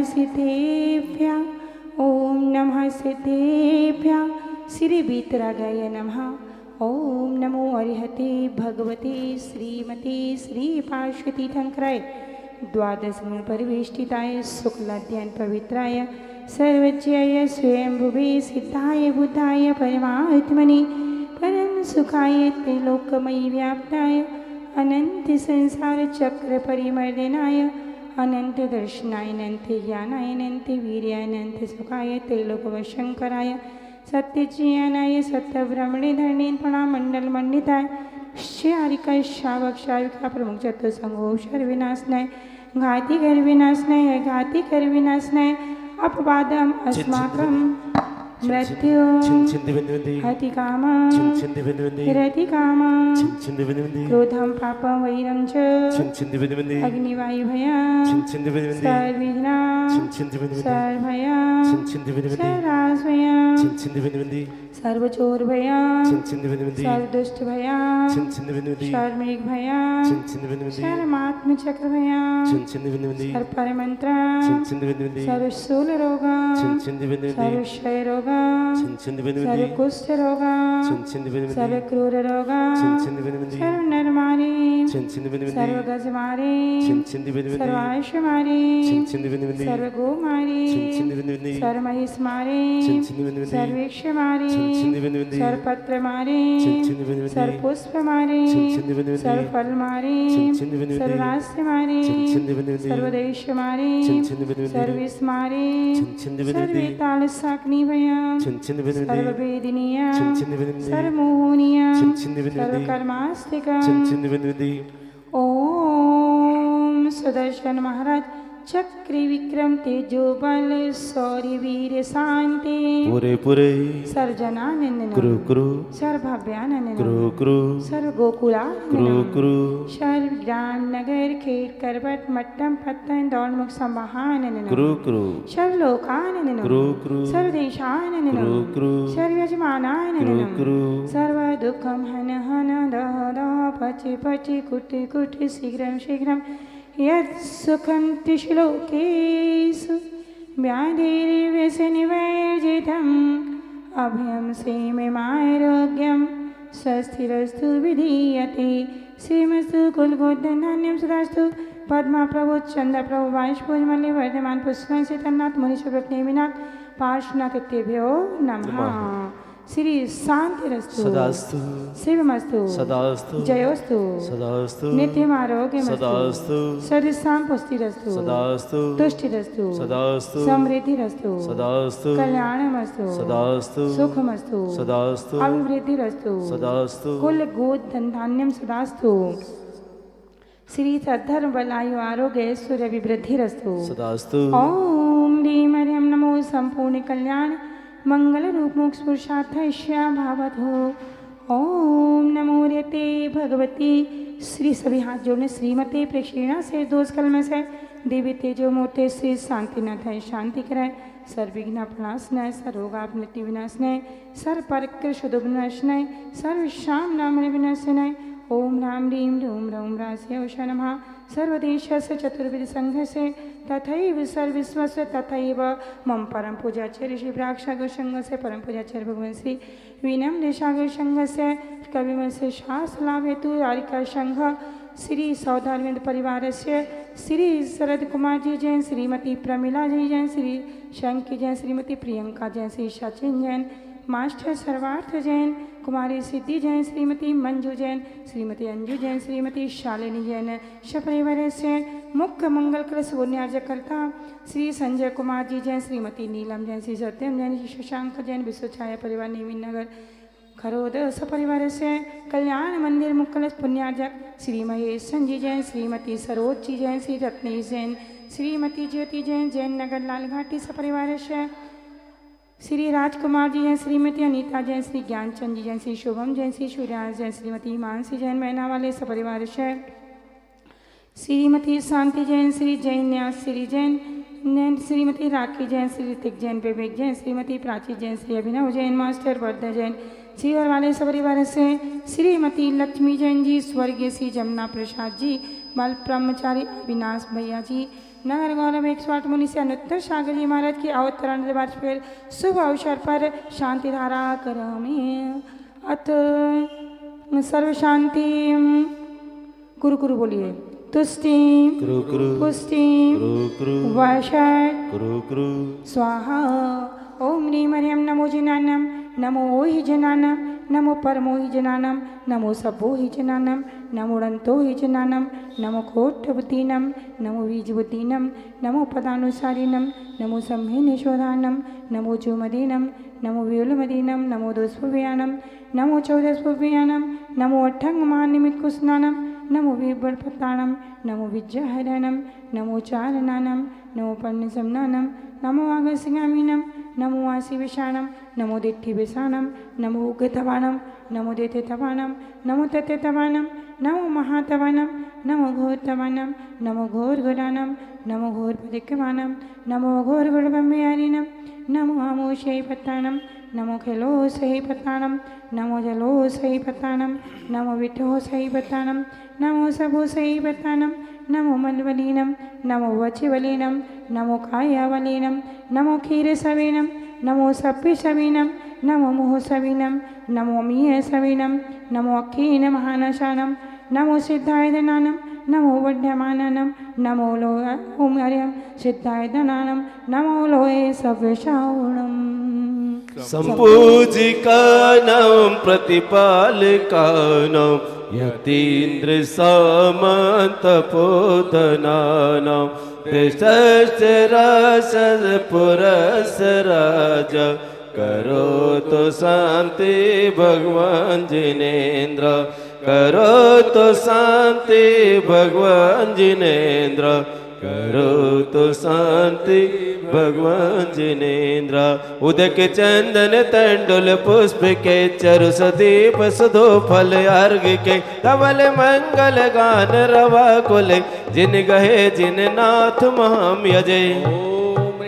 सिद्धेभ्यः ओम नमः सिद्धेभ्यः श्री वीतरागाय नमः। ओम नमो अरिहते भगवते श्रीमते श्री पार्श्वती तीर्थंकराय द्वादश गुण परिवेष्टिताय शुक्लाध्यान पवित्राय सर्वज्ञाय स्वयंभुवे सिद्धाय बुद्धाय परमात्मने परम सुखाय त्रिलोकमयी व्याप्ताय अनंत संसार चक्र परिमर्दनाय अनंत दर्शनाय अनंत ज्ञानाय अनंत वीर्याय अनंत सुखाय त्रैलोकवशंकराय सत्यज्ञानाय सत्यब्रह्मणे धरणे प्रणामंडल मंडिताय श्यारिका शावक शाविका प्रमुख चतुसंगो शर विनाशनाय घाती कर विनाशनाय घाती कर विनाशनाय अपवादम अस्माकं मृत्यु हतिकाम हिरतिकाम क्रोधम पापम वैरम च अग्निवायुभया सर्विघ्ना सर्वभया सर्वास्वया सर्वचोरभया सर्वदुष्टभया सर्वमृगभया सर्वात्मचक्रभया सर्वपरमंत्र सर्वशूलरोगा सर्वक्षयरोगा सर्वकुष्ठरोगा सर्वक्रूररोगा सर्वनरमारी सर्वगजमारी सर्वायुषमारी सर्वगोमारी सर्वमहिषमारी सर्वेक्षमारी सर्वपत्रमारी सर्वपुष्पमारी सर्वफलमारी सर्वरास्यमारी सर्वदेशमारी सर्वेशमारी सर्वेतालसाग्निभया सर्ववेदिनीया सर्वमोहनीया सर्वकर्मास्तिका। ओम सुदर्शन महाराज चक्री विक्रम तेजो बल सौर्य वीर शांति पुरे पुरे सर्वजनानंदन कुरु कुरु सर्वभव्यानंदन कुरु कुरु सर्व गोकुला कुरु कुरु सर्व ग्राम नगर खेत करवट मट्टम पत्तन दौड़मुख संवाहानंदन कुरु कुरु सर्वलोकानंदन कुरु कुरु सर्वदेशानंदन कुरु कुरु सर्वयजमानानंदन कुरु सर्व दुःखम हन हन दह दह पचि पचि कुटि कुटि शीघ्रं शीघ्रं यत् सुखं त्रिशलोकेषु व्याधिर्व्यसनिवर्जितम् अभयं श्रीममारोग्यं स्वस्तिरस्तु विधीयते श्रीमस्तु कुलगोधन्यं सदास्तु पद्मा प्रभु चंद्र प्रभु वायुष्पूजमल्लि वर्धमान पुष्पं सीतन्नाथ मुनिशुभ्रत नेमिनाथ पार्श्वनाथ इत्येभ्यो नमः। श्री शांतिरस्तु सदास्तु शिवमस्तु सदास्तु जयोस्तु सदास्तु नित्यमारोग्यमस्तु सदास्तु सर्वसां पुष्टिरस्तु सदास्तु तुष्टिरस्तु सदास्तु समृद्धिरस्तु सदास्तु कल्याणमस्तु सदास्तु सुखमस्तु सदास्तु अभिवृद्धिरस्तु सदास्तु कुल गोद धनधान्यम सदास्तु श्री सद्धर्म बलायु आरोग्य ऐश्वर्य विवृद्धिरस्तु सदास्तु। ओम ह्रीं हरिं नमो संपूर्ण कल्याण मंगल रूप मोक्ष पुरुषार्थश्या भावधो। ओम नमो रते भगवती श्री सभी हाथ जोड़ने श्रीमती प्रेक्षिणा से दोष कलम से देवी तेजो मूर्ति श्री शांतिनाथ शांति कराए सर्विघ्न प्रणाशनाय सर्वरोगापनति विनाशनाय सर्व परिक्र शुद्ध विनाशनाय सर्व शाम नाम विनाशनाय। ओम राम ह्रीं रूम रौम रास्य उषा नमः सर्वदेशस्य चतुर्विध संघस्य तथैव सर्वविश्वस्य तथैव मम परम पूजाचार्य श्री प्राक्षागर संघस्य परम पूजाचार्य भगवान श्री विनम्र सागर संघस्य कविवंश शास्त्र लाभ हेतु आरिका संघ श्री सौधारविंद परिवारस्य श्री शरद कुमार जी जैन श्रीमती प्रमिला जी जैन श्री शंकी जैन श्रीमती प्रियंका जैन श्री सचिन जैन मास्टर सर्वार्थ जैन कुमारी सिद्धि जैन श्रीमती मंजू जैन श्रीमती अंजू जैन श्रीमती शालिनी जैन सपरिवार से मुख्य मंगल कलश पुण्यार्जकर्ता श्री संजय कुमार जी जैन श्रीमती नीलम जैन श्री सत्यम जैन श्री शशांक जैन विश्वछाया परिवार नेमिन नगर खरोद सपरिवार से कल्याण मंदिर मुख्य कलश पुण्यार्जक श्री महेश संजी जैन श्रीमती सरोज जी जैन श्री रत्नेश जैन श्रीमती ज्योति जैन जैन नगर लालघाटी सपरिवार से श्री राजकुमार जी जैन श्रीमती अनीता जैन श्री ज्ञानचंद जी जैन श्री शुभम जैन श्री सूर्यास जैन श्रीमती मानसी जैन मैना वाले सपरिवार से श्रीमती शांति जैन श्री जैन न्यास श्री जैन श्रीमती राखी जैन श्री ऋतिक जैन विवेक जैन श्रीमती प्राची जैन श्री अभिनव जैन मास्टर वर्धा जैन जीवर वाले सपरिवार से श्रीमती लक्ष्मी जैन जी स्वर्गीय श्री जमुना प्रसाद जी बाल ब्रह्मचारी अविनाश भैया जी नगर गौरव 108 मुनि से अनुत्तर सागर जी महाराज की अवतरण वर्ष पर शुभ अवसर पर शांति धारा करामी अथ सर्व शांति कुरु कुरु बोलिए तुष्टि कुरु कुरु पुष्टि कुरु कुरु वशट कुरु कुरु स्वाहा ओम ह्रीं हरिं नमो जिनानम नमो हि जनानम नमो परमो हि जनानम नमो सभो हि जनानम नमो रंतो हि जनानम नमो कोट्टवतीनम नमो बीजवतीनम नमो पदानुसारिणम नमो संहिनेशोधानम नमो जुमदीनम नमो व्यूलमदीनम नमो दोस्पुव्यानम नमो चौदस्पुव्यानम नमो अठंगमानिमित्कुस्नानम नमो विबलपताणम नमो विद्याहरणम नमो चारणानम नमो पर्णसमनानम नमो आगसिंगामीनम नमो आशीविषाणम नमो दिट्ठिविषाणम नमो उग्रतवाणम नमो देतेतवाणम नमो ततेतवाणम नमो महातवाणम नमो घोरतवाणम नमो घोरगुणानम नमो घोरपदिक्यमानम नमो घोरगुणब्रह्मयारिणम नमो आमोषयपताणम नमो खिलोसहिपताणम नमो जलोसहिपताणम नमो विठोसहिपताणम नमो सबोसहिपताणम नमो मलवलीनम नमो वचिवलीनम नमो कायावलीनम नमो क्षीरसवीनम नमो सप्पिसवीनम नमो मुहसवीनम नमो मीयसवीनम नमो अक्षीण महानशानम नमो सिद्धायदनानम नमो वड्यमाननम नमो लो ओम हरिं सिद्धायदनानम नमो लोये सव्यशावणम संपूजिकानां प्रतिपालकानां यतीन्द्र सामन्तपोधनानां पुरसराज करोतु शान्ति भगवान् जिनेन्द्र करोतु शान्ति भगवान् जिनेन्द्र करोतु शान्ति भगवान् जिनेन्द्र उदक चंदन तंडुल पुष्प के चरु सदीप सुधो फल अर्घ के धवल मंगल गान रवा कुल जिन गहे जिन नाथ महाम यजय ओम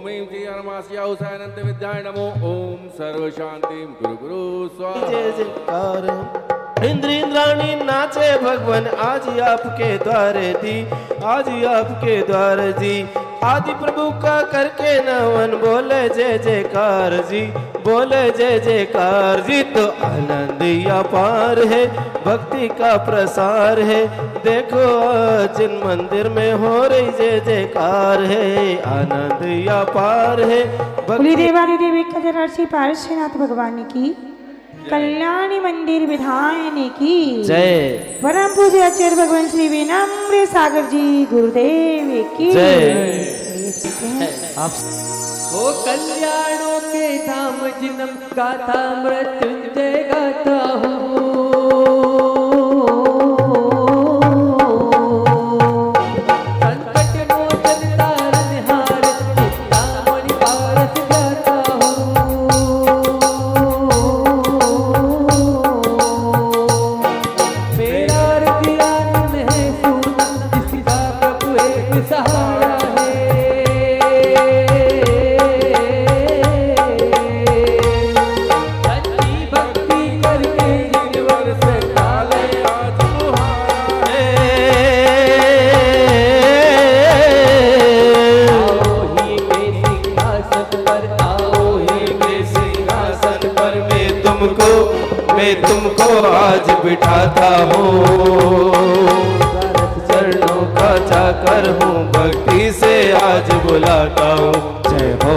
ह्रीं श्री अरमास्याउसानंद विद्याय नमो ओम सर्व शांति गुरु गुरु स्वाहा जय जयकार इंद्र इंद्राणी नाचे भगवान आज आपके द्वारे दी आज आपके द्वार जी आदि प्रभु का करके नवन बोले जय जयकार जी बोले जय जयकार जी तो आनंद अपार है भक्ति का प्रसार है देखो जिन मंदिर में हो रही जय जयकार है आनंद अपार है बोली देवानी देवी कजरासी पारसनाथ भगवान की कल्याणी मंदिर विधायनी की जय परम पूज्य आचार्य भगवान श्री विनम्र सागर जी गुरुदेव की जय ओ कल्याणों के धाम जिनम गाथा मृत्युंजय गाता हूँ संकट मोचन तारनहार चिंतामणि पारस गाता हूँ मेरा हृदय आनंद है सोना जिसका प्रभु एक सहारा मैं तुमको आज बिठाता हूँ चरणों का चाकर हूँ भक्ति से आज बुलाता हूँ जय हो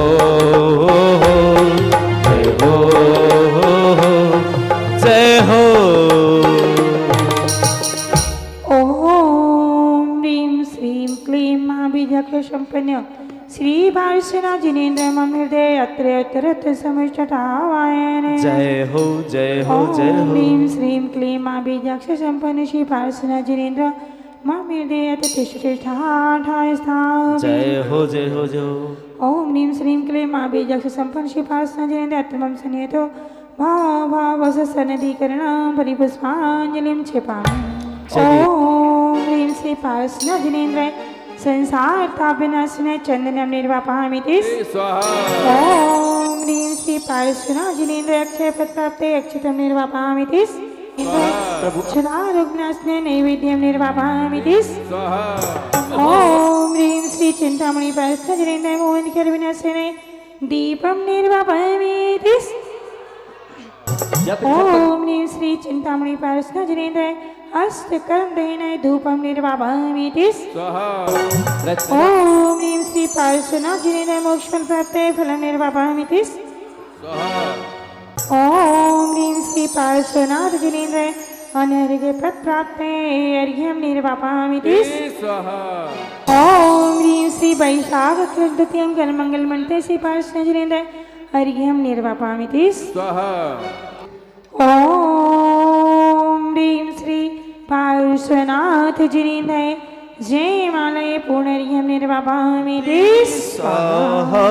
जय हो जय हो ओम ह्रीं श्रीं क्लीं महाबीजक्ष संपन्न श्री पार्श्वनाथ जिनेन्द्र मम हृदय अत्र यत्र समिष्टतावायन जय हो जय हो जय ओम हो ह्रीं श्रीं क्लीं महाबीजक्ष संपन्न श्री पार्श्वनाथ जिनेन्द्र मम हृदय अत्र तिष्ठतिष्ठाठाय स्थापि जय हो जय हो जय हो ओम ह्रीं श्रीं क्लीं महाबीजक्ष संपन्न श्री पार्श्वनाथ जिनेन्द्र अत्र मम सन्निहितो भावसनदीकरणं परिपुष्पाञ्जलिं क्षिपामि ओम ह्रीं श्री पार्श्वनाथ जिनेन्द्र संसार तापनाशने चंदनम निर्वापहामिति स्वाहा ओम ह्रीं श्री पार्श्वनाथ जिनेन्द्र अक्षय पत्राप्ते अक्षतम निर्वापहामिति प्रभु क्षदारुग्नास्ने नैवेद्यं निर्वापयामि तिस् स्वाहा ॐ ह्रीं श्री चिन्तामणि परस्कजनेन्द्राय मोहनकरविनाशिने दीपं निर्वापयामि तिस् ॐ ह्रीं श्री चिन्तामणि परस्कजनेन्द्राय हस्तकर्मदहेनाय धूपं निर्वापयामि तिस् स्वाहा ॐ ह्रीं श्री पार्श्वनाथजनेन्द्राय मोक्षफलं प्राप्ते फलं निर्वापयामि तिस् स्वाहा ॐ ह्रीं श्री पार्श्वनाथजनेन्द्राय अनर्घ्य प्रप्राप्ते अर्घ्यं निर्वापयामि तिस् स्वाहा ॐ ह्रीं श्री वैशाखकृतद्वितीयं कलमङ्गलमन्त्रे श्री पार्श्वनाथजनेन्द्राय अर्घ्यं निर्वापयामि तिस् स्वाहा ॐ ह्रीं श्री पार्श्वनाथजनेन्द्राय जयमालय पूर्णर्घ्यं निर्वापयामि तिस् स्वाहा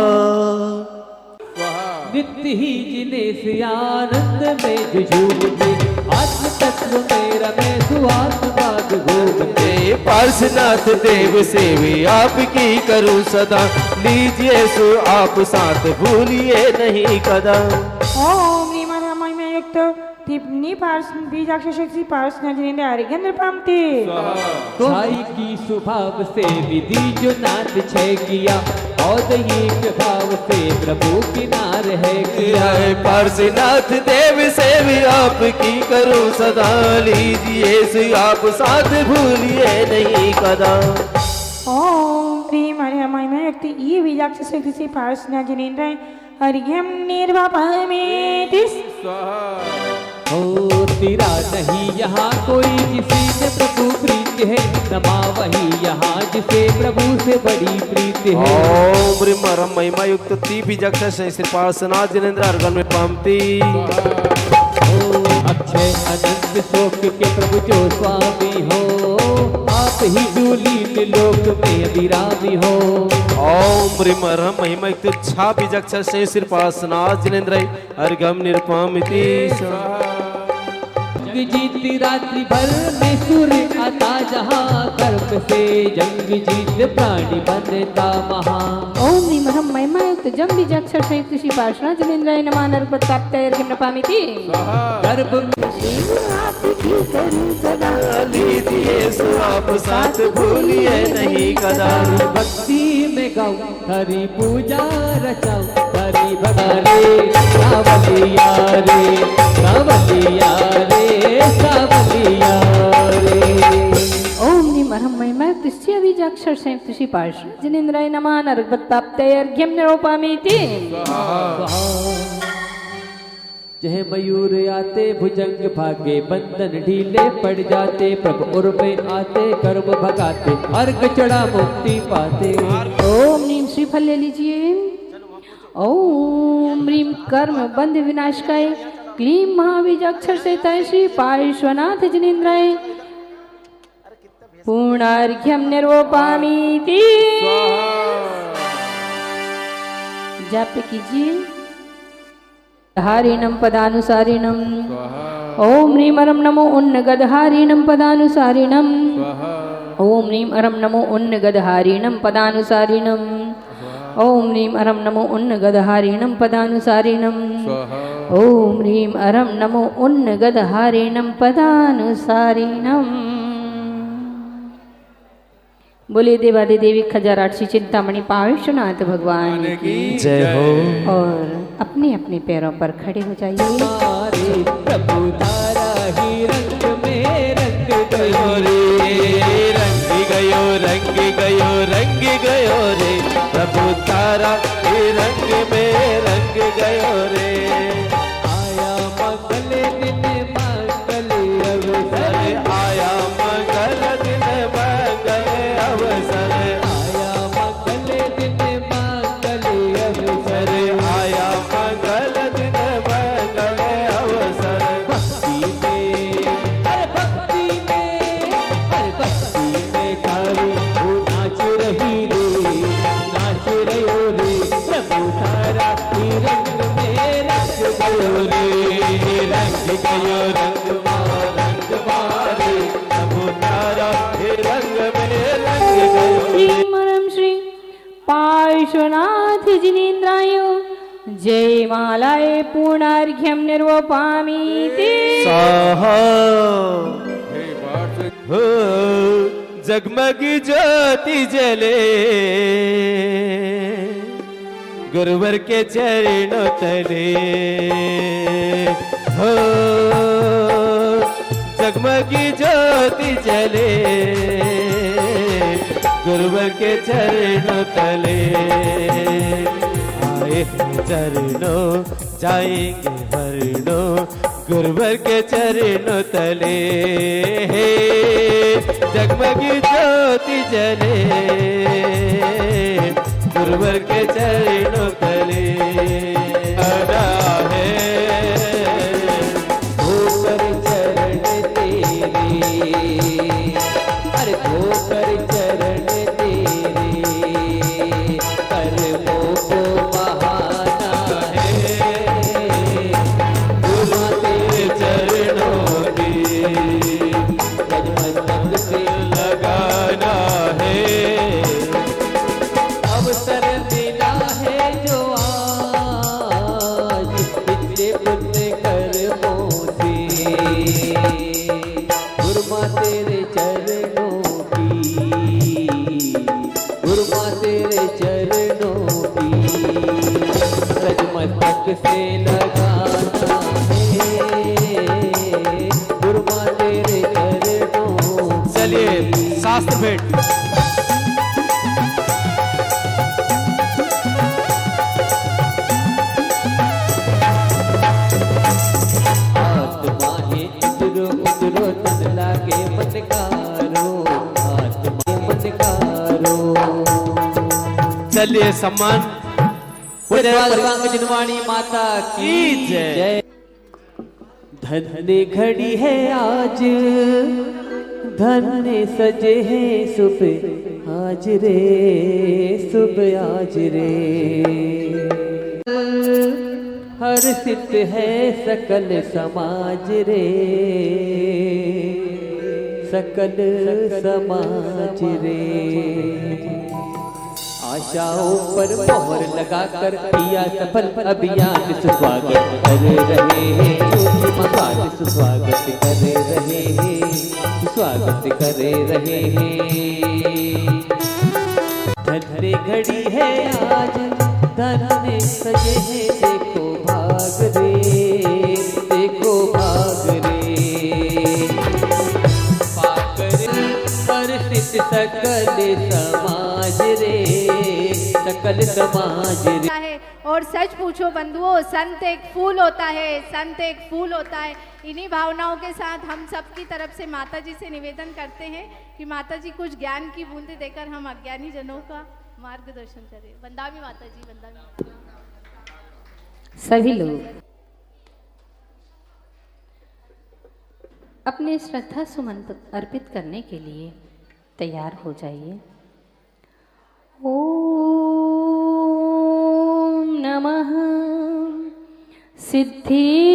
स्वाहा नित्य ही जिन्हें से आनंद में झूमते आत्म तत्व मेरा मैं सुआत्म बाग घूमते पार्श्वनाथ देव सेवी आपकी करूं सदा लीजिए सु आप साथ भूलिए नहीं कदा ॐ ह्रीं महिमायुक्त टिप्पणी बीजाक्षरी पार्श्वनाथजनेन्द्राय अर्घ्यं निर्वापयामि छाई की स्वभाव से विधि जो नाथ छय किया औदयिक भाव से प्रभु किनार है किया है पार्श्वनाथ देव सेवी आपकी करूं सदा लीजिए सु आप साथ भूलिए नहीं कदा ॐ ह्रीं महिमायुक्त ई बीजाक्षरी पार्श्वनाथजनेन्द्राय अर्घ्यं निर्वापयामि तिस् स्वाहा हो तेरा नहीं यहाँ कोई जिसे न प्रभु प्रीत है नमा वही यहाँ जिसे प्रभु से बड़ी प्रीत है ओम ह्रीं मरम महिमा युक्त ती बीजाक्षर श्री पार्श्वनाथ जनेन्द्र अर्घन में पामती हो अक्षय अनंत शोक के प्रभु जो स्वामी हो आप ही जो लीन लोक में अभिरामी हो ओम ह्रीं मरम महिमा युक्त छा बीजाक्षर श्री पार्श्वनाथ जनेन्द्र अर्घम निरपामिति जंग जीती रात्रि भर में सूर्य आता जहाँ कर्म से जंग जीत प्राणी बनता महा ॐ ह्रीं महं महिमायुक्त जं बीजाक्षर संयुक्त श्री पार्श्वनाथजनेन्द्राय नमः नर्पत्प्राप्ते अर्घ्यं निर्वापयामि तिस् गर्भ लीजिए सु आप साथ भूलिए नहीं कदा भक्ति में गाऊं हरि पूजा रचाऊं हरि भगवान सावलिया रे सावलिया रे सावलिया रे ॐ ह्रीं महं महिमायुक्त श्री बीजाक्षर संयुक्त श्री पार्श्वनाथजनेन्द्राय नमः नर्पत्प्राप्ते अर्घ्यं निर्वापयामि तिस् जय मयूर आते भुजंग भागे बंधन ढीले पड़ जाते प्रभु उर में आते कर्म भगाते अर्घ चढ़ा मुक्ति पाते ओम ह्रीं श्रीफल ले लीजिए। ओम ह्रीं कर्म बंध विनाशकाय क्लीं महाबीजाक्षर से श्री पार्श्वनाथजनेन्द्राय पूर्णार्घ्यं निर्वापयामि जाप कीजिए। हारिणं पदानुसारिणम् ओम ह्रीं अरं नमो उन्नगदहारिणं पदानुसारिणम् ओम ह्रीं अरं नमो उन्नगदहारिणं पदानुसारिणम् ओम ह्रीं अरं नमो उन्नगदहारिणं पदानुसारिणम् ओम ह्रीं अरं नमो उन्नगदहारिणं पदानुसारिणम्। बोले देवादिदेवी खजाराक्षी चिंतामणि पार्श्वनाथ भगवान की जय हो। और अपने अपने पैरों पर खड़े हो जाइए। हमारे प्रभु तारा ही रंग में रंग गयो रे रंग गयो रंग गयो रंग गयो रे प्रभु तारा हे रंग में रंग गयो रे आया मंगल दिन मंगल अवसर आया मंगल दिन मंगल अवसर आया मंगल दिन मंगल अवसर आया मंगल दिन मंगल अवसर भक्ति में तारू वो नाच रही रे नाच रहो रे प्रभु तारा ही रंग में रंग गयो रे रंग गयो रंग मारे प्रभु तारा हे रंग में रंग गयो श्री परम श्री पार्श्वनाथ जिनेन्द्राय जय मालाय पूर्णार्घ्यम निर्वपामि ते स्वाहा हे पार्थ हो जगमगी ज्योति जले गुरुवर के चरणों तले हो जगमगी ज्योति जले गुरुवर के चरणों तले आए चरणों जाएंगे वरणों गुरुवर के चरणों तले जगमगी ज्योति जले गुरुवर के चरणों तले आना है धोकर चरण तेरे, अरे धोकर चरण तेरे, कर्मों को बहाना है गुरु तेरे चरणों की रजमंद से लगाना है अवसर मिला है जो आज इतने पुण्य कर्मों से गुरुमा तेरे चरणों की गुरुमा तेरे चरणों की रजमस्तक से लगाना है गुरुमा तेरे चरणों की। चलिए शास्त्र भेंट आत्मा है उतरो उतरो तन लागे मनकारो आत्मा मनकारो। चलिए सम्मान जिनवाणी माता की जय। धन्य घड़ी है आज धन्य सजे है सुबह आज रे सुबह आज रे हर्षित है सकल समाज रे सकल समाज रे आशाओं पर मोहर लगाकर किया सफल अभियान सुस्वागत कर रहे हैं मकान सुस्वागत कर रहे हैं स्वागत कर रहे हैं धन्य घड़ी है आज धन्य सजे हैं देखो भाग रे देखो भाग रे भाग रे हर्षित सकल समाज रे सकल समाज रे। है। और सच पूछो बंधुओं, संत एक फूल होता है, संत एक फूल होता है। इन्हीं भावनाओं के साथ हम सब की तरफ से माता जी से निवेदन करते हैं कि माता जी कुछ ज्ञान की बूंदें देकर हम अज्ञानी जनों का मार्गदर्शन करें। वंदामी माता जी, वंदामी। सभी लोग अपने श्रद्धा सुमन अर्पित करने के लिए तैयार हो जाइए। ओम नमः सिद्धिभ्यः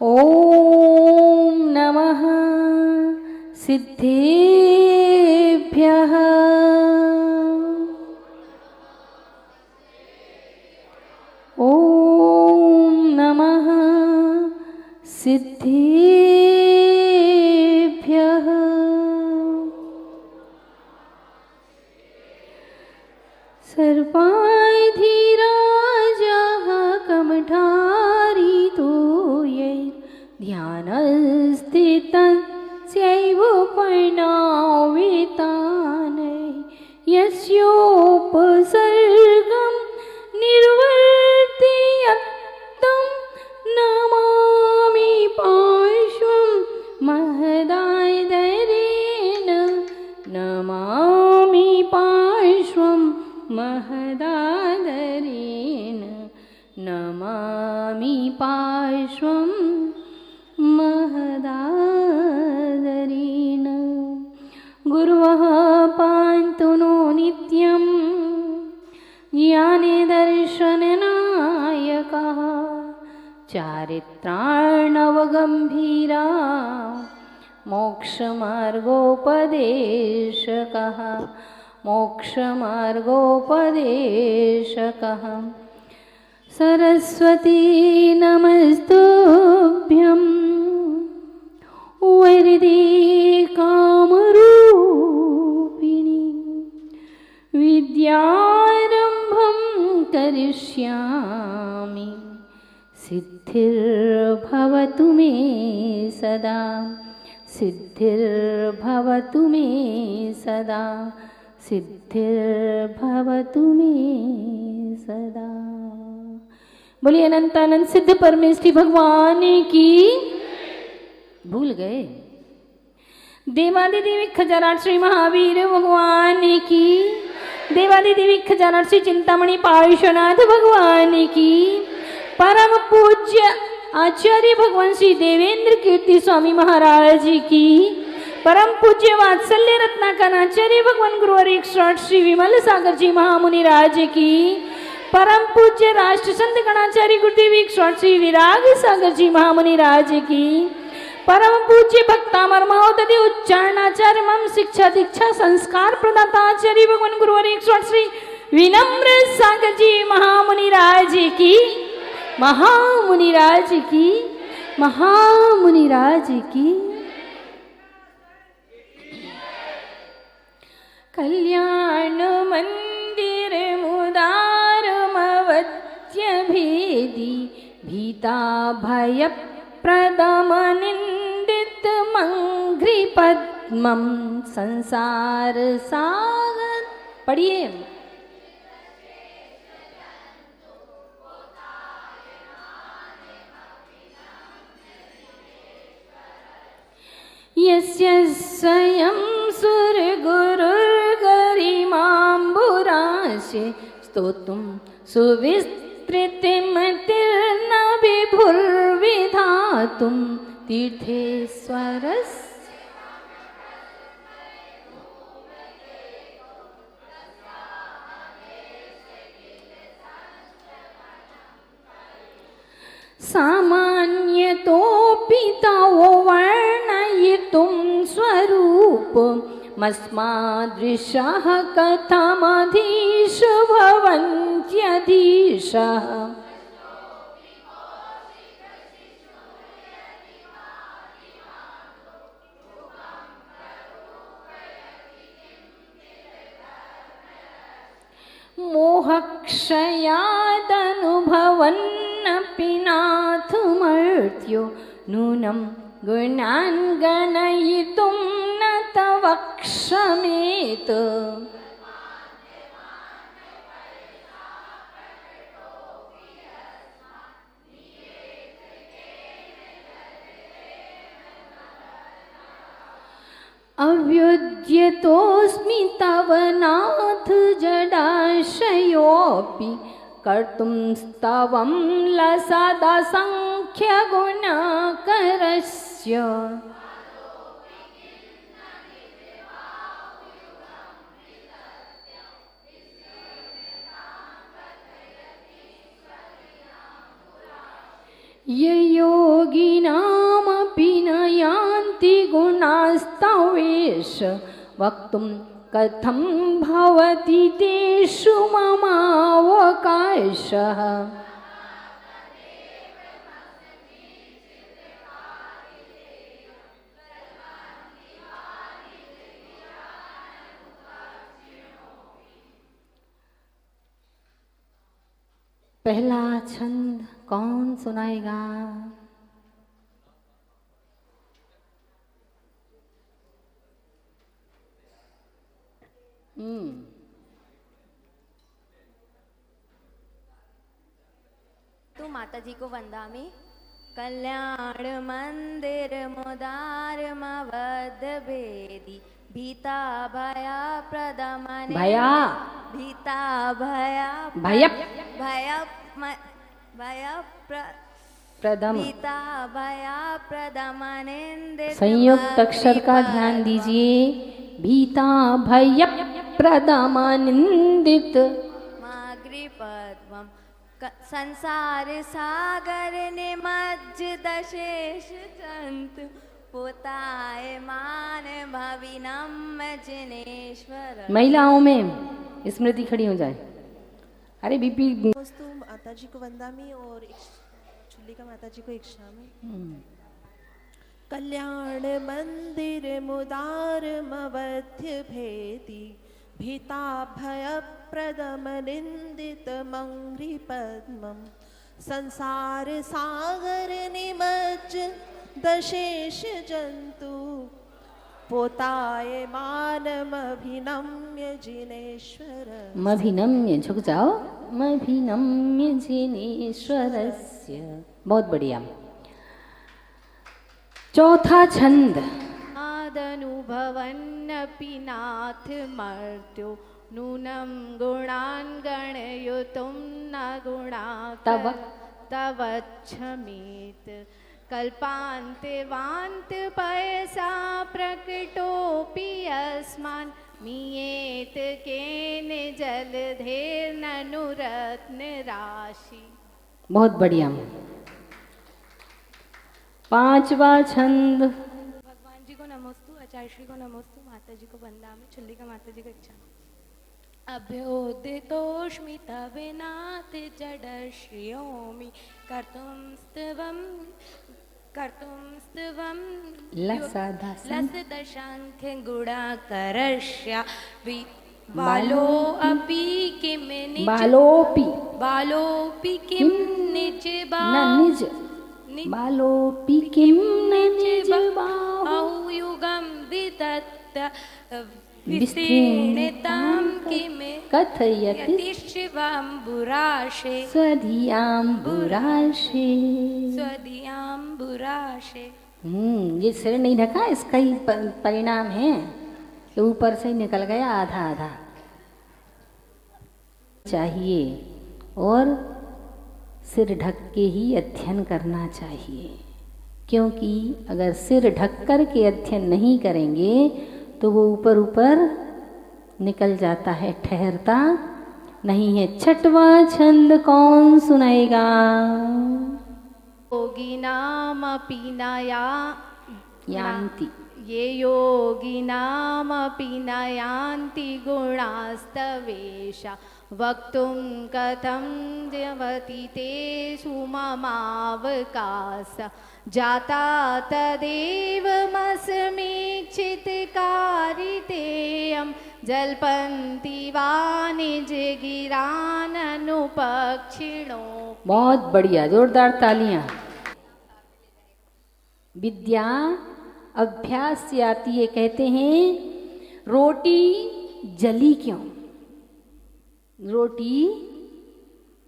ओम नमः सिद्धिभ्यः ओम नमः सिद्धिभ्यः सर्वाधिराजः कमठारितो ध्यानस्थितस्यैव परिणावितानै यस्योपसर्गं निर्वर्तयत्तं नमामि पार्श्वं महदादरेण नमामि पार्श्वं महदादरेण नमामि पार्श्वं महदादरेण। गुरवः पान्तु नो नित्यं ज्ञानदर्शननायकः चारित्रार्णवगम्भीरा मोक्षमार्गोपदेशकः मोक्षमार्गोपदेशकः सरस्वती नमस्तुभ्यं वरदे कामरूपिणी विद्यारम्भं करिष्यामि सिद्धिर्भवतु मे सदा सिद्धिर्भवतु मे सदा सिद्धिर्भवतु मे सदा। बोलिए अनंतानंद सिद्ध परमेष्ठी भगवान की। भूल गए देवादिदेवी खजानाथ श्री महावीर भगवान की। देवादिदेवी खजानाथ श्री चिंतामणि पार्श्वनाथ भगवान की। परम पूज्य आचार्य भगवान श्री देवेंद्र कीर्ति स्वामी महाराज की। परम पूज्य वात्सल्य रत्नाकर आचार्य भगवान गुरुवर एक श्री विमल सागर जी महामुनि राज की। परम पूज्य राष्ट्र संत गणाचार्य गुरुदेव एक श्री विराग सागर जी महामुनि राज की। परम पूज्य भक्तामर महोदय उच्चारणाचार्य मम शिक्षा दीक्षा संस्कार प्रदाता आचार्य भगवान गुरुवर एक श्री विनम्र सागर जी महामुनि राज की। महामुनि राज की। महामुनि राज की। कल्याण मंदिर मुदारमवत्य भेदी भीता भय प्रदमनिंदित मंघ्रि पद्मं संसार सागर। पढ़िए यस्य स्वयं सुरगुरुर्गरिमाम्बुराशे स्तोतुं सुविस्तृतिमतिर्न विभुर्विधातुं तीर्थेश्वरस्य। सामान्यतोऽपि तव वर्णयितुं स्वरूपमस्मादृशः कथमधीश भवन्त्यधीशः। मोहक्षयादनुभवन्नपि नाथमर्त्यो नूनं गुणान् गणयितुं न तव क्षमेत। अव्युद्यतोऽस्मि तव नाथ जडाशयोऽपि कर्तुं स्तवं लसदसंख्यगुणकरस्य। ययोगिनामपि न यान्ति गुणास्तवेश वक्तुं कथं भवति तेषु ममावकाशः। पहला छंद कौन सुनाएगा? तो माता जी को वंदामि। कल्याण मंदिर मुदार मवद भेदी भीता भया प्रदमने भया भीता भया भय भया प्रदम भीता भया प्रदमनिंदित। संयुक्त अक्षर का ध्यान दीजिए। भीता भय प्रदमनिंदित माग्रि पद्मम संसार सागर निमज्ज दशेष जंत पोतायमान भविनम जिनेश्वर। महिलाओं में स्मृति खड़ी हो जाए। अरे बीपी वस्तु माता जी को वंदामी और चुल्लिका माता जी को एक शामिल। कल्याण मंदिर मुदार मवध्य भेदी भीता भय प्रदम निंदित मंग्री पद्मम संसार सागर निमज्ज दशेष जंतु पोताय मानमभिनम्य जिनेश्वर। मभिनम्य, झुक जाओ, मभिनम्य जिनेश्वरस्य। बहुत बढ़िया। चौथा छंद। आदनुभवन्नपि नाथ मर्त्यो नूनं गुणान् गणयुतुं न गुणा तव तवच्छमेत् कल्पान्ते वान्त पयसा प्रकटोऽपि अस्मान् मीयेत केन जलधेर्ननु रत्नराशि। बहुत बढ़िया। पांचवा छंद। भगवान जी को नमोस्तु, आचार्य श्री को नमोस्तु, माता जी को वंदामि, चुल्लिका माता जी को इच्छा। अभ्योदितोऽस्मि तव नाथ जडश्रियोमि कर्तुं स्तवं लसदशंख्य गुणाकरस्य बालोऽपि किं निज बालोऽपि किं निज बालोऽपि किं निज युगं विदत्त विस्तीर्णतां किं कथयति शिवाम्बुराशे स्वधियाम्बुराशे। ये सिर नहीं ढका, इसका ही परिणाम है कि ऊपर से निकल गया आधा आधा। चाहिए और सिर ढक के ही अध्ययन करना चाहिए, क्योंकि अगर सिर ढक कर के अध्ययन नहीं करेंगे तो वो ऊपर ऊपर निकल जाता है, ठहरता नहीं है। छठवा छंद कौन सुनाएगा? योगिनामपि न यान्ति ये योगिनामपि न यान्ति गुणास्तवेशा वक्तुं कथं द्यवति तेषु ममावकाश जाता तदेवमस्मीक्षितकारितेयं जल्पन्ति वा निजगिराननुपक्षिणो। बहुत बढ़िया, जोरदार तालियां। विद्या अभ्यास से आती है। कहते हैं रोटी जली क्यों? रोटी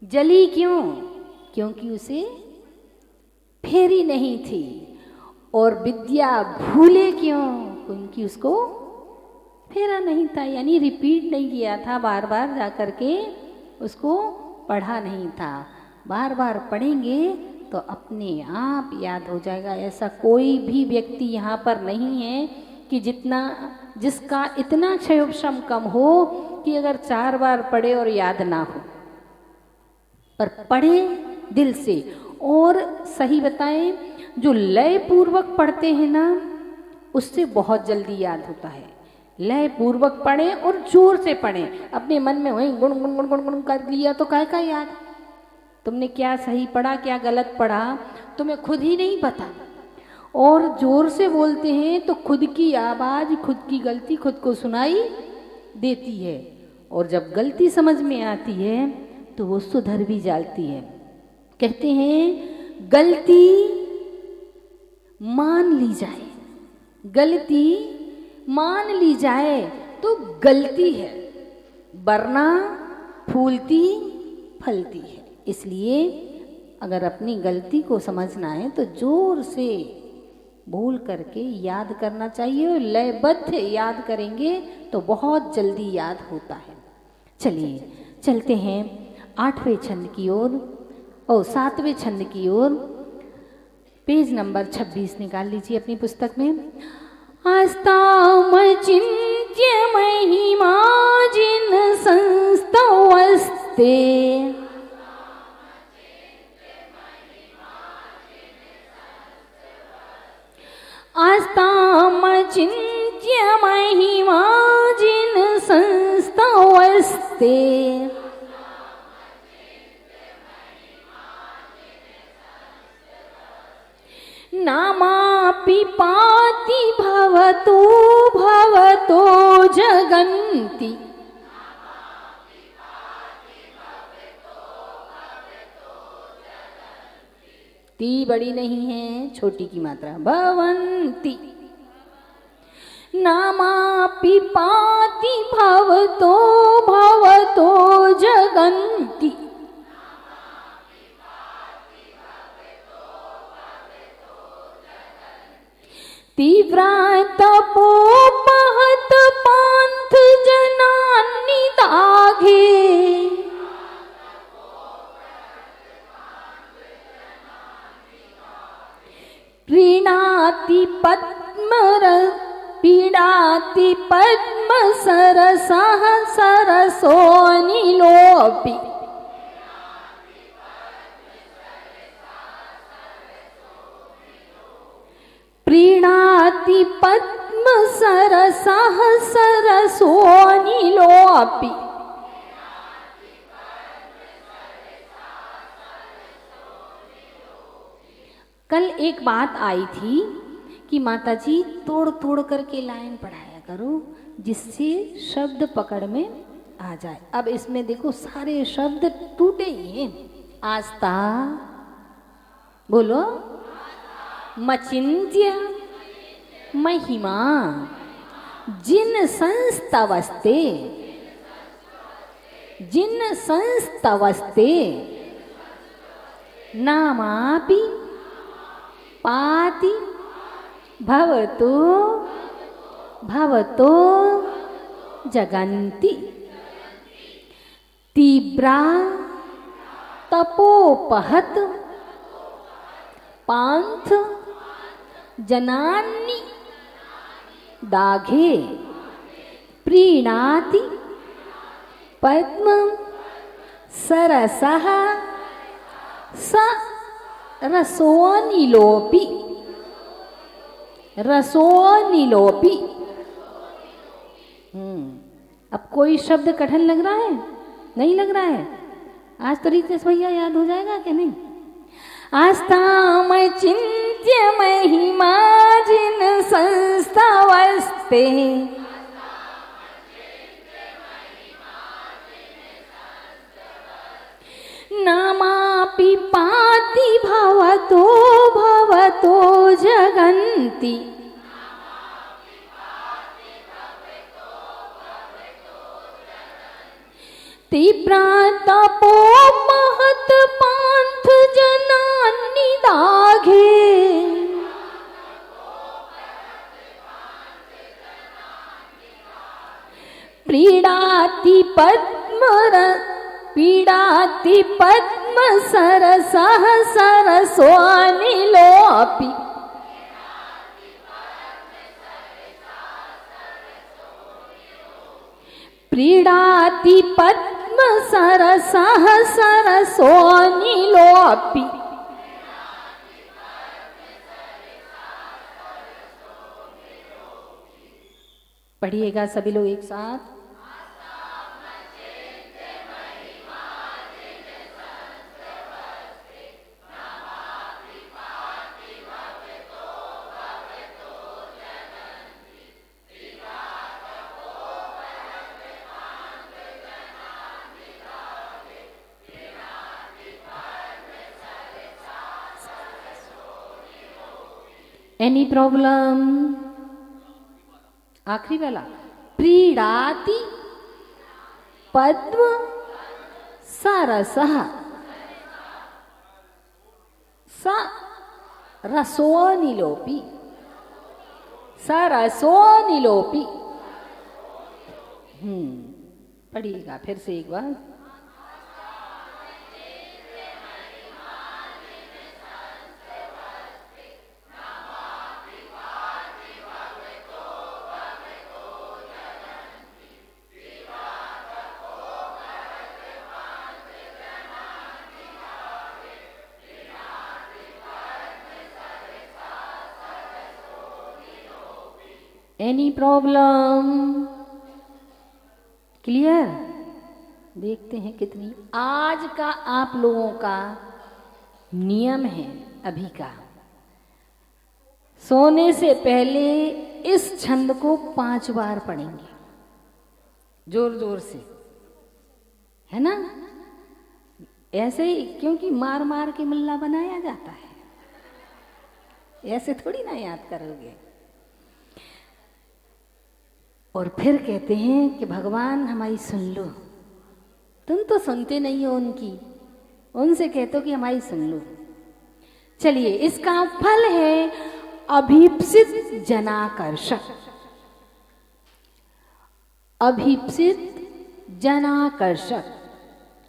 जली क्यों? क्योंकि उसे फेरी नहीं थी। और विद्या भूले क्यों? क्योंकि उसको फेरा नहीं था, यानी रिपीट नहीं किया था, बार बार जा कर के उसको पढ़ा नहीं था। बार बार पढ़ेंगे तो अपने आप याद हो जाएगा। ऐसा कोई भी व्यक्ति यहाँ पर नहीं है कि जिसका इतना क्षयोपशम कम हो कि अगर 4 बार पढ़े और याद ना हो, पर पढ़े दिल से। और सही बताएं, जो लय पूर्वक पढ़ते हैं ना, उससे बहुत जल्दी याद होता है। लय पूर्वक पढ़ें और जोर से पढ़ें। अपने मन में वहीं गुण गुण गुण गुण गुण कर लिया तो काय का याद? तुमने क्या सही पढ़ा क्या गलत पढ़ा तुम्हें खुद ही नहीं पता। और जोर से बोलते हैं तो खुद की आवाज़, खुद की गलती खुद को सुनाई देती है। और जब गलती समझ में आती है तो वो सुधर भी जाती है। कहते हैं गलती मान ली जाए, गलती मान ली जाए तो गलती है, वरना फूलती फलती है। इसलिए अगर अपनी गलती को समझना है तो जोर से बोल करके याद करना चाहिए। और लयबद्ध याद करेंगे तो बहुत जल्दी याद होता है। चलिए चलते हैं 8वें छंद की ओर और 7वें छंद की ओर। पेज नंबर 26 निकाल लीजिए अपनी पुस्तक में। आस्तामचिन्त्य महिमा जिन संस्तवस्ते आस्तामचिन्त्य महिमा जिन संस्तवस्ते नामापि पाति भवतो भवतो जगन्ति ती बड़ी नहीं है, छोटी की मात्रा भवन्ति नामापि पाति भवतो भवतो जगन्ति तीव्रातपोपहत पान्थ जनान्नि दाघे प्रीणाति पीडाति पद्मसरसः सरसोऽनिलोऽपि प्रीणाति पद्मसरसः सरसोऽनिलोऽपि कल एक बात आई थी कि माताजी तोड़ तोड़ करके लाइन पढ़ाया करो जिससे शब्द पकड़ में आ जाए। अब इसमें देखो सारे शब्द टूटे ही हैं। आस्था बोलो, मचिन्त्य महिमा जिन संस्तवस्ते नामापि पाति भवतो भवतो जगन्ति तीव्रा तपोपहत पान्थ जनान्नि दाघे प्रीणाति पद्म सरसः स रसोऽनिलोऽपि अब कोई शब्द कठिन लग रहा है? नहीं लग रहा है? आज तो रितेश भैया याद हो जाएगा क्या नहीं? आस्तामचिन्त्य महिमा जिन संस्तवस्ते नामापि पाति भवतो भवतो जगन्ति तीव्रातपोपहत पान्थ जनान्नि दाघे प्रीडाति पद्मसरसः सरसोऽनिलोऽपि प्रीडाति पद्मसरसः सरसोऽनिलोऽपि पढ़िएगा सभी लोग एक साथ। Any problem? आखिरी वाला प्रीडाति पद्म सरसः स रसोऽनिलोऽपि पढ़िएगा फिर से एक बार। Any problem? क्लियर? देखते हैं कितनी। आज का आप लोगों का नियम है अभी का, सोने से पहले इस छंद को 5 बार पढ़ेंगे, जोर जोर से, है ना? ऐसे ही, क्योंकि मार मार के मुल्ला बनाया जाता है, ऐसे थोड़ी ना याद करोगे। और फिर कहते हैं कि भगवान हमारी सुन लो। तुम तो सुनते नहीं हो उनकी, उनसे कहते हो कि हमारी सुन लो। चलिए, इसका फल है अभीप्सित जनाकर्षक। अभीप्सित जनाकर्षक।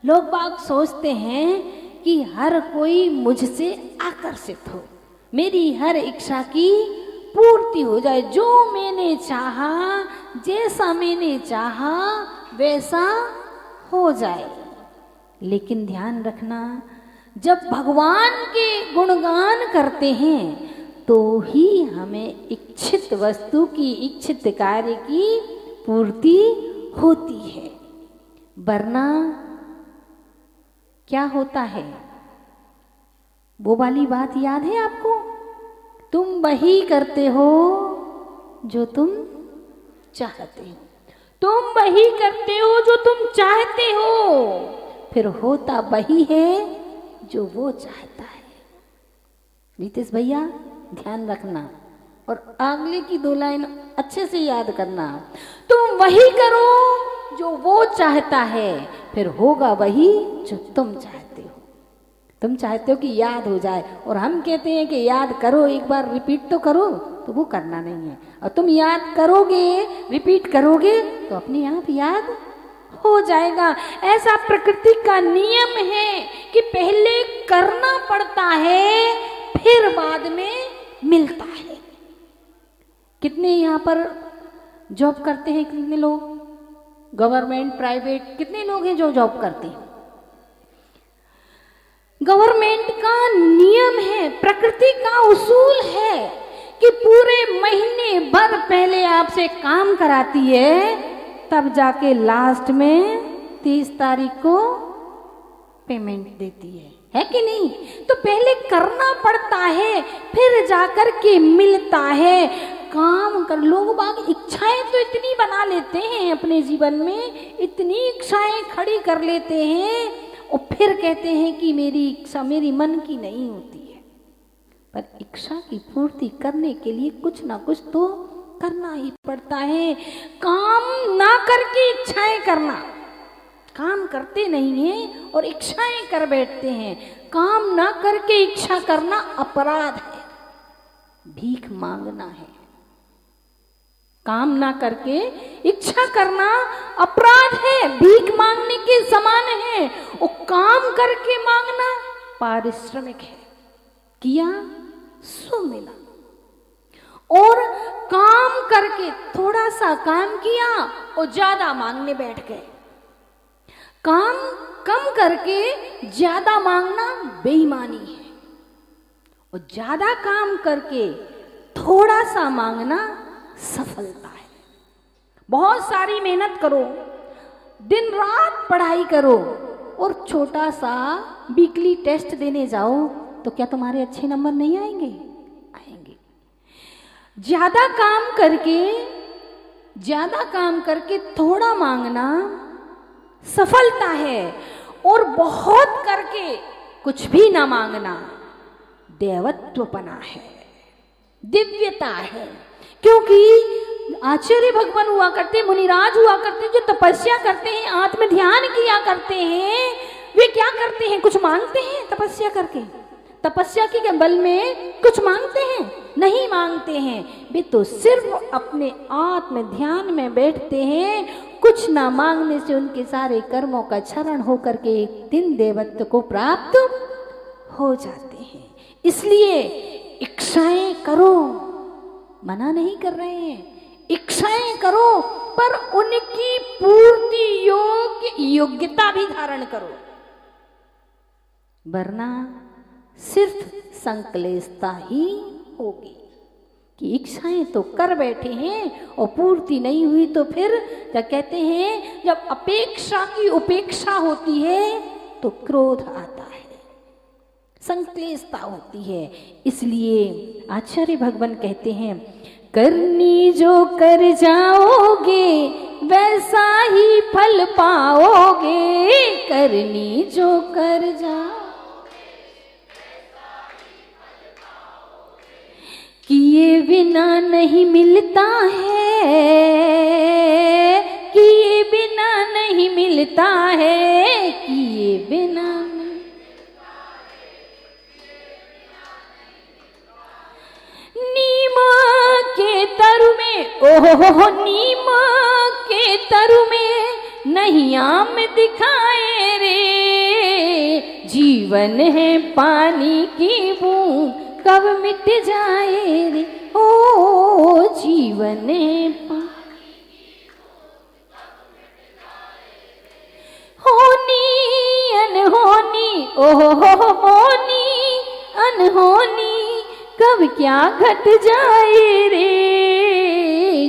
लोग बाग सोचते हैं कि हर कोई मुझसे आकर्षित हो, मेरी हर इच्छा की पूर्ति हो जाए, जो मैंने चाहा, जैसा मैंने चाहा वैसा हो जाए। लेकिन ध्यान रखना, जब भगवान के गुणगान करते हैं तो ही हमें इच्छित वस्तु की, इच्छित कार्य की पूर्ति होती है, वरना क्या होता है? वो वाली बात याद है आपको? तुम वही करते हो जो तुम चाहते हो, तुम वही करते हो जो तुम चाहते हो, फिर होता वही है जो वो चाहता है। नीतीश भैया ध्यान रखना, और अगले की 2 लाइन अच्छे से याद करना। तुम वही करो जो वो चाहता है, फिर होगा वही जो तुम चाहते हो। तुम चाहते हो कि याद हो जाए, और हम कहते हैं कि याद करो, एक बार रिपीट तो करो, तो वो करना नहीं है। और तुम याद करोगे, रिपीट करोगे, तो अपने आप याद हो जाएगा। ऐसा प्रकृति का नियम है कि पहले करना पड़ता है, फिर बाद में मिलता है। कितने यहाँ पर जॉब करते हैं? कितने लोग गवर्नमेंट, प्राइवेट, कितने लोग हैं जो जॉब करते हैं? गवर्नमेंट का नियम है, प्रकृति का उसूल है कि पूरे महीने भर पहले आपसे काम कराती है, तब जाके लास्ट में 30 तारीख को पेमेंट देती है कि नहीं? तो पहले करना पड़ता है, फिर जाकर के मिलता है। काम कर, लोग बाग इच्छाएं तो इतनी बना लेते हैं अपने जीवन में, इतनी इच्छाएं खड़ी कर लेते हैं, और फिर कहते हैं कि मेरी इच्छा मेरी मन की नहीं होती है। पर इच्छा की पूर्ति करने के लिए कुछ ना कुछ तो करना ही पड़ता है। काम ना करके इच्छाएं करना, काम करते नहीं हैं और इच्छाएं कर बैठते हैं। काम ना करके इच्छा करना अपराध है, भीख मांगना है। काम ना करके इच्छा करना अपराध है, भीख मांगने के समान है। और काम करके मांगना पारिश्रमिक है, किया सो मिला। और काम करके थोड़ा सा काम किया और ज्यादा मांगने बैठ गए। काम कम करके ज्यादा मांगना बेईमानी है, और ज्यादा काम करके थोड़ा सा मांगना सफलता है। बहुत सारी मेहनत करो, दिन रात पढ़ाई करो, और छोटा सा वीकली टेस्ट देने जाओ, तो क्या तुम्हारे अच्छे नंबर नहीं आएंगे? आएंगे। ज्यादा काम करके थोड़ा मांगना सफलता है, और बहुत करके कुछ भी ना मांगना देवत्वपना है, दिव्यता है। क्योंकि आचार्य भगवान हुआ करते, मुनिराज हुआ करते, जो तपस्या करते हैं, आत्म ध्यान किया करते हैं, वे क्या करते हैं? कुछ मांगते हैं तपस्या करके? तपस्या के बल में कुछ मांगते हैं? नहीं मांगते हैं। वे तो सिर्फ अपने आत्म ध्यान में बैठते हैं। कुछ ना मांगने से उनके सारे कर्मों का क्षरण होकर के एक दिन देवत्व को प्राप्त हो जाते हैं। इसलिए इच्छाएं करो, मना नहीं कर रहे हैं, इच्छाएं करो, पर उनकी पूर्ति योग्यता भी धारण करो, वरना सिर्फ संकलेशता ही होगी। कि इच्छाएं तो कर बैठे हैं और पूर्ति नहीं हुई तो फिर जब कहते हैं जब अपेक्षा की उपेक्षा होती है तो क्रोध आता है, संक्लेशता होती है। इसलिए आचार्य भगवान कहते हैं करनी जो कर जाओगे वैसा ही फल पाओगे, करनी जो कर जाओ किए बिना नहीं मिलता है, किए बिना नहीं मिलता है, किए बिना नीम के तरु में, ओहो नीम के तरु में नहीं आम दिखाए रे, जीवन है पानी की बूंद कब मिट जाए रे, ओ जीवन है होनी अनहोनी, ओहो होनी अनहोनी कब क्या घट जाए रे,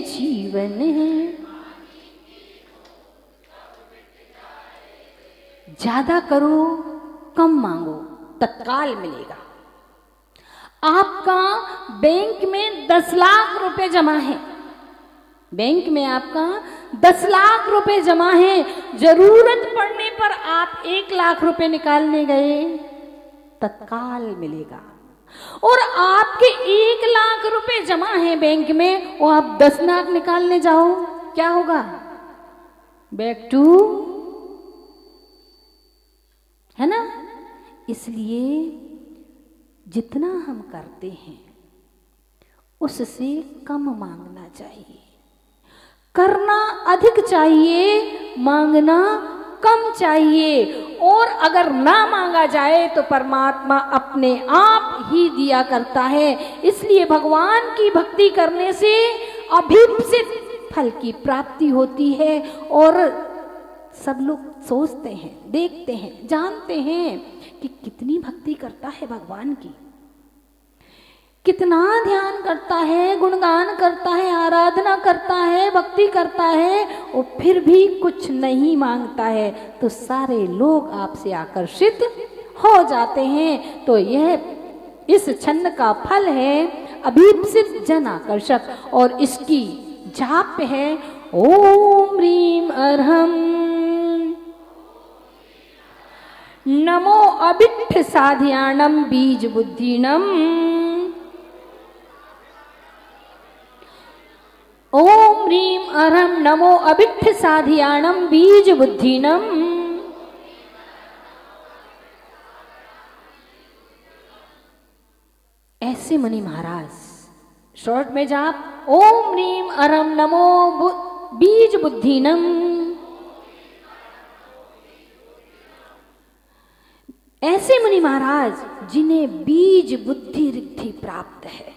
जीवन है। ज्यादा करो कम मांगो तत्काल मिलेगा। आपका बैंक में 10 लाख रुपए जमा है, बैंक में आपका 10 लाख रुपए जमा है, जरूरत पड़ने पर आप 1 लाख रुपए निकालने गए तत्काल मिलेगा। और आपके 1 लाख रुपए जमा है बैंक में और आप 10 लाख निकालने जाओ, क्या होगा? बैक टू, है ना? इसलिए जितना हम करते हैं उससे कम मांगना चाहिए, करना अधिक चाहिए, मांगना कम चाहिए। और अगर ना मांगा जाए तो परमात्मा अपने आप ही दिया करता है। इसलिए भगवान की भक्ति करने से अभीप्सित फल की प्राप्ति होती है। और सब लोग सोचते हैं, देखते हैं, जानते हैं कि कितनी भक्ति करता है भगवान की, कितना ध्यान करता है, गुणगान करता है, आराधना करता है, भक्ति करता है, और फिर भी कुछ नहीं मांगता है तो सारे लोग आपसे आकर्षित हो जाते हैं। तो यह इस छंद का फल है अभीप्सित जन आकर्षक, और इसकी जाप है ओम ह्रीम अर्हम नमो अभिट्ठ साध्याणम बीज बुद्धिनम, ओम ह्रीम अर्हम नमो अभिट्ठ साध्याणम बीज बुद्धिनम। ऐसे मुनि महाराज शॉर्ट में जाप ओम ह्रीम अर्हम नमो बीज बुद्धिनम। ऐसे मुनि महाराज जिन्हें बीज बुद्धि रिद्धि प्राप्त है।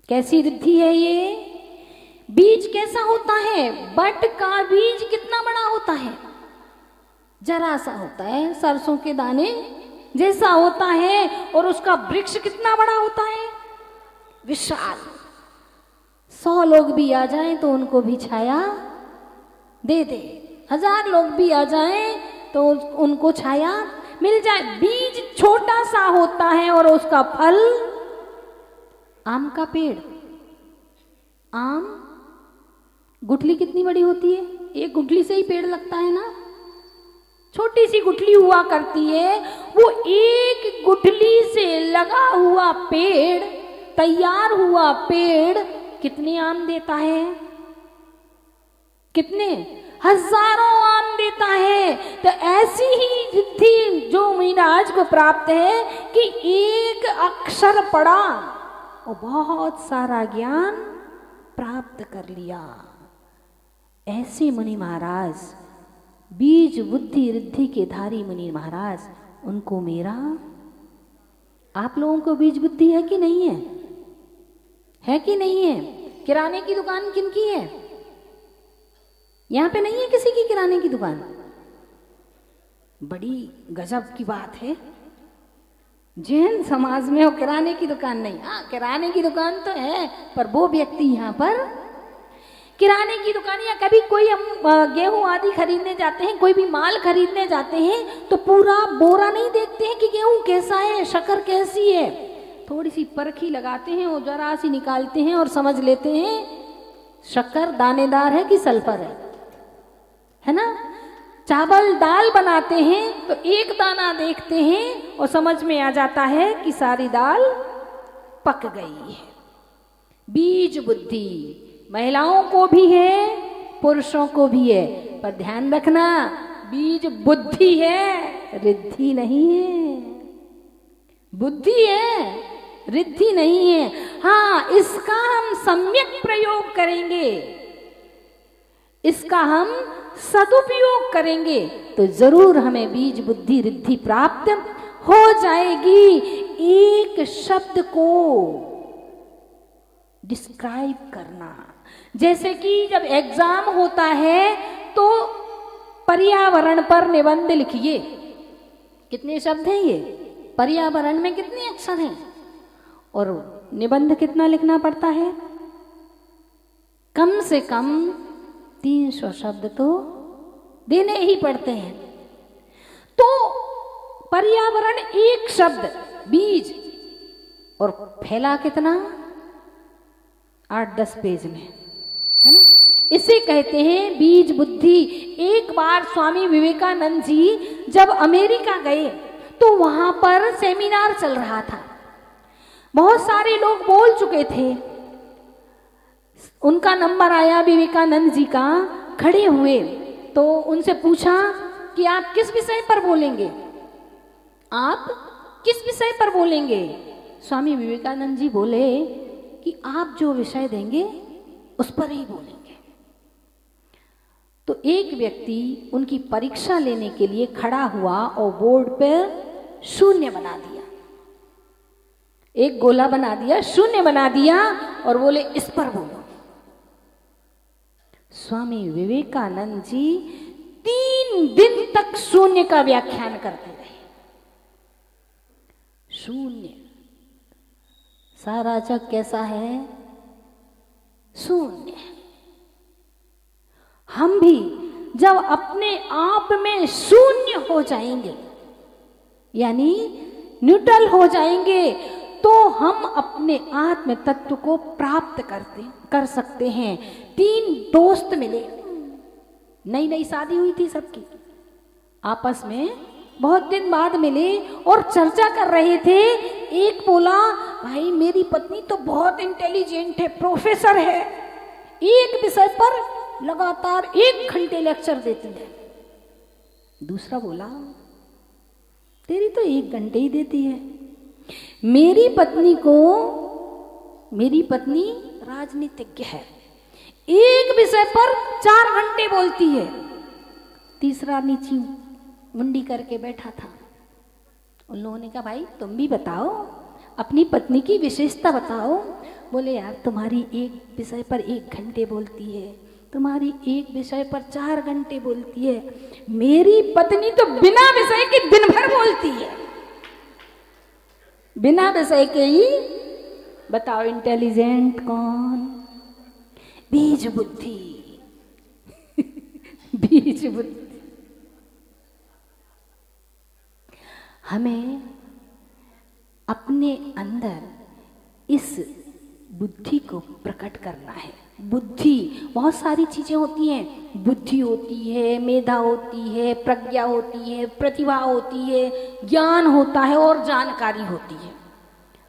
कैसी रिद्धि है ये? बीज कैसा होता है? बट का बीज कितना बड़ा होता है? जरा सा होता है, सरसों के दाने जैसा होता है। और उसका वृक्ष कितना बड़ा होता है? विशाल। 100 लोग भी आ जाएं तो उनको भी छाया दे दे, 1000 लोग भी आ जाएं तो उनको छाया मिल जाए। बीज छोटा सा होता है और उसका फल आम का पेड़। आम गुठली कितनी बड़ी होती है? एक गुठली से ही पेड़ लगता है ना। छोटी सी गुठली हुआ करती है, वो एक गुठली से लगा हुआ पेड़, तैयार हुआ पेड़ कितने आम देता है? कितने? हजारों आम देता है। तो ऐसी ही रिद्धि जो महाराज को प्राप्त है कि एक अक्षर पढ़ा और बहुत सारा ज्ञान प्राप्त कर लिया। ऐसे मुनि महाराज, बीज बुद्धि रिद्धि के धारी मुनि महाराज, उनको मेरा, आप लोगों को बीज बुद्धि है कि नहीं है? है कि नहीं है? किराने की दुकान किनकी है? यहां पे नहीं है किसी की किराने की दुकान? बड़ी गजब की बात है। जैन समाज में वो किराने की दुकान नहीं, हाँ किराने की दुकान तो है, पर वो व्यक्ति यहाँ पर किराने की दुकान या कभी कोई हम गेहूं आदि खरीदने जाते हैं, कोई भी माल खरीदने जाते हैं तो पूरा बोरा नहीं देखते हैं कि गेहूं कैसा है, शक्कर कैसी है, थोड़ी सी परखी लगाते हैं और जरा सी निकालते हैं और समझ लेते हैं शक्कर दानेदार है कि सल्फर है ना। चावल दाल बनाते हैं तो एक दाना देखते हैं और समझ में आ जाता है कि सारी दाल पक गई है। बीज बुद्धि महिलाओं को भी है, पुरुषों को भी है, पर ध्यान रखना बीज बुद्धि है, रिद्धि नहीं है। बुद्धि है, रिद्धि नहीं है। हाँ, इसका हम सम्यक प्रयोग करेंगे, इसका हम सदुपयोग करेंगे तो जरूर हमें बीज बुद्धि रिद्धि प्राप्त हो जाएगी। एक शब्द को डिस्क्राइब करना, जैसे कि जब एग्जाम होता है तो पर्यावरण पर निबंध लिखिए, कितने शब्द हैं ये, पर्यावरण में कितने अक्षर हैं और निबंध कितना लिखना पड़ता है, कम से कम 300 शब्द तो देने ही पड़ते हैं। तो पर्यावरण एक शब्द बीज और फैला कितना 8-10 पेज में, है ना। इसे कहते हैं बीज बुद्धि। एक बार स्वामी विवेकानंद जी जब अमेरिका गए तो वहां पर सेमिनार चल रहा था, बहुत सारे लोग बोल चुके थे, उनका नंबर आया विवेकानंद जी का, खड़े हुए तो उनसे पूछा कि आप किस विषय पर बोलेंगे, आप किस विषय पर बोलेंगे। स्वामी विवेकानंद जी बोले कि आप जो विषय देंगे उस पर ही बोलेंगे। तो एक व्यक्ति उनकी परीक्षा लेने के लिए खड़ा हुआ और बोर्ड पर शून्य बना दिया, एक गोला बना दिया, शून्य बना दिया और बोले इस पर बोलो। स्वामी विवेकानंद जी 3 दिन तक शून्य का व्याख्यान करते रहे। शून्य, सारा जग कैसा है, शून्य। हम भी जब अपने आप में शून्य हो जाएंगे, यानी न्यूट्रल हो जाएंगे, तो हम अपने आत्म तत्व को प्राप्त कर सकते हैं। 3 दोस्त मिले, नई नई शादी हुई थी सबकी, आपस में बहुत दिन बाद मिले और चर्चा कर रहे थे। एक बोला भाई मेरी पत्नी तो बहुत इंटेलिजेंट है, प्रोफेसर है, एक विषय पर लगातार 1 घंटे लेक्चर देती है। दूसरा बोला तेरी तो 1 घंटे ही देती है, मेरी पत्नी राजनीतिज्ञ है, एक विषय पर 4 घंटे बोलती है। तीसरा नीचे मुंडी करके बैठा था। उन लोगों ने कहा भाई तुम भी बताओ, अपनी पत्नी की विशेषता बताओ। बोले यार तुम्हारी एक विषय पर 1 घंटे बोलती है, तुम्हारी एक विषय पर 4 घंटे बोलती है, मेरी पत्नी तो बिना विषय के दिन भर बोलती है, बिना विषय के ही। बताओ इंटेलिजेंट कौन, बीज बुद्धि बीज बुद्धि। हमें अपने अंदर इस बुद्धि को प्रकट करना है। बुद्धि बहुत सारी चीजें होती हैं, बुद्धि होती है, मेधा होती है, प्रज्ञा होती है, प्रतिभा होती है, ज्ञान होता है और जानकारी होती है।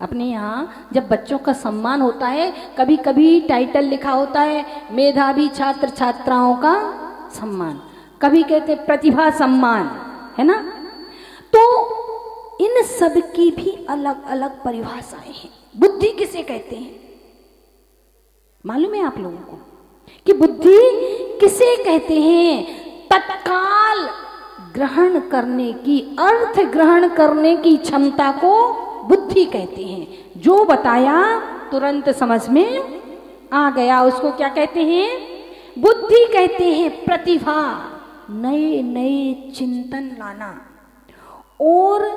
अपने यहाँ जब बच्चों का सम्मान होता है, कभी कभी टाइटल लिखा होता है मेधावी छात्र छात्राओं का सम्मान, कभी कहते प्रतिभा सम्मान, है ना। तो इन सब की भी अलग अलग परिभाषाएं हैं। बुद्धि किसे कहते हैं मालूम है आप लोगों को कि बुद्धि किसे कहते हैं? तत्काल ग्रहण करने की, अर्थ ग्रहण करने की क्षमता को बुद्धि कहते हैं। जो बताया तुरंत समझ में आ गया, उसको क्या कहते हैं? बुद्धि कहते हैं। प्रतिभा, नए नए चिंतन लाना। और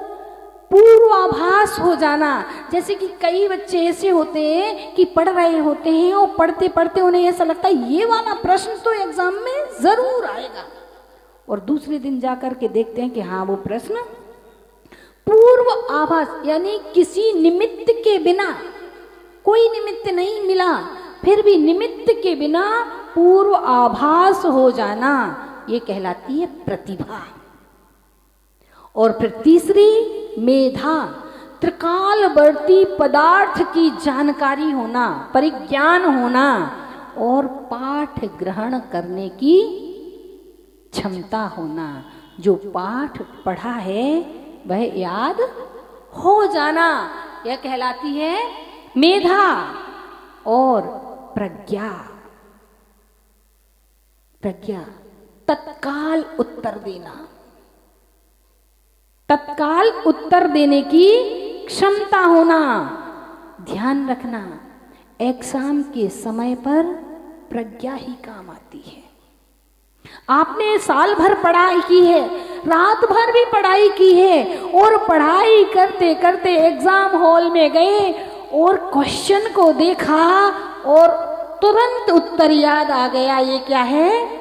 पूर्वाभास हो जाना। जैसे कि कई बच्चे ऐसे होते हैं कि पढ़ रहे होते हैं और पढ़ते पढ़ते उन्हें ऐसा लगता है ये वाला प्रश्न तो एग्जाम में जरूर आएगा, और दूसरे दिन जाकर के देखते हैं कि हाँ वो प्रश्न पूर्व आभास, यानी किसी निमित्त के बिना, कोई निमित्त नहीं मिला फिर भी निमित्त के बिना पूर्व आभास हो जाना, ये कहलाती है प्रतिभा। और फिर तीसरी मेधा, त्रिकालवर्ती पदार्थ की जानकारी होना, परिज्ञान होना और पाठ ग्रहण करने की क्षमता होना। जो पाठ पढ़ा है वह याद हो जाना, यह कहलाती है मेधा। और प्रज्ञा, प्रज्ञा तत्काल उत्तर देना, तत्काल उत्तर देने की क्षमता होना। ध्यान रखना, एग्जाम के समय पर प्रज्ञा ही काम आती है। आपने साल भर पढ़ाई की है, रात भर भी पढ़ाई की है, और पढ़ाई करते करते एग्जाम हॉल में गए और क्वेश्चन को देखा और तुरंत उत्तर याद आ गया, ये क्या है?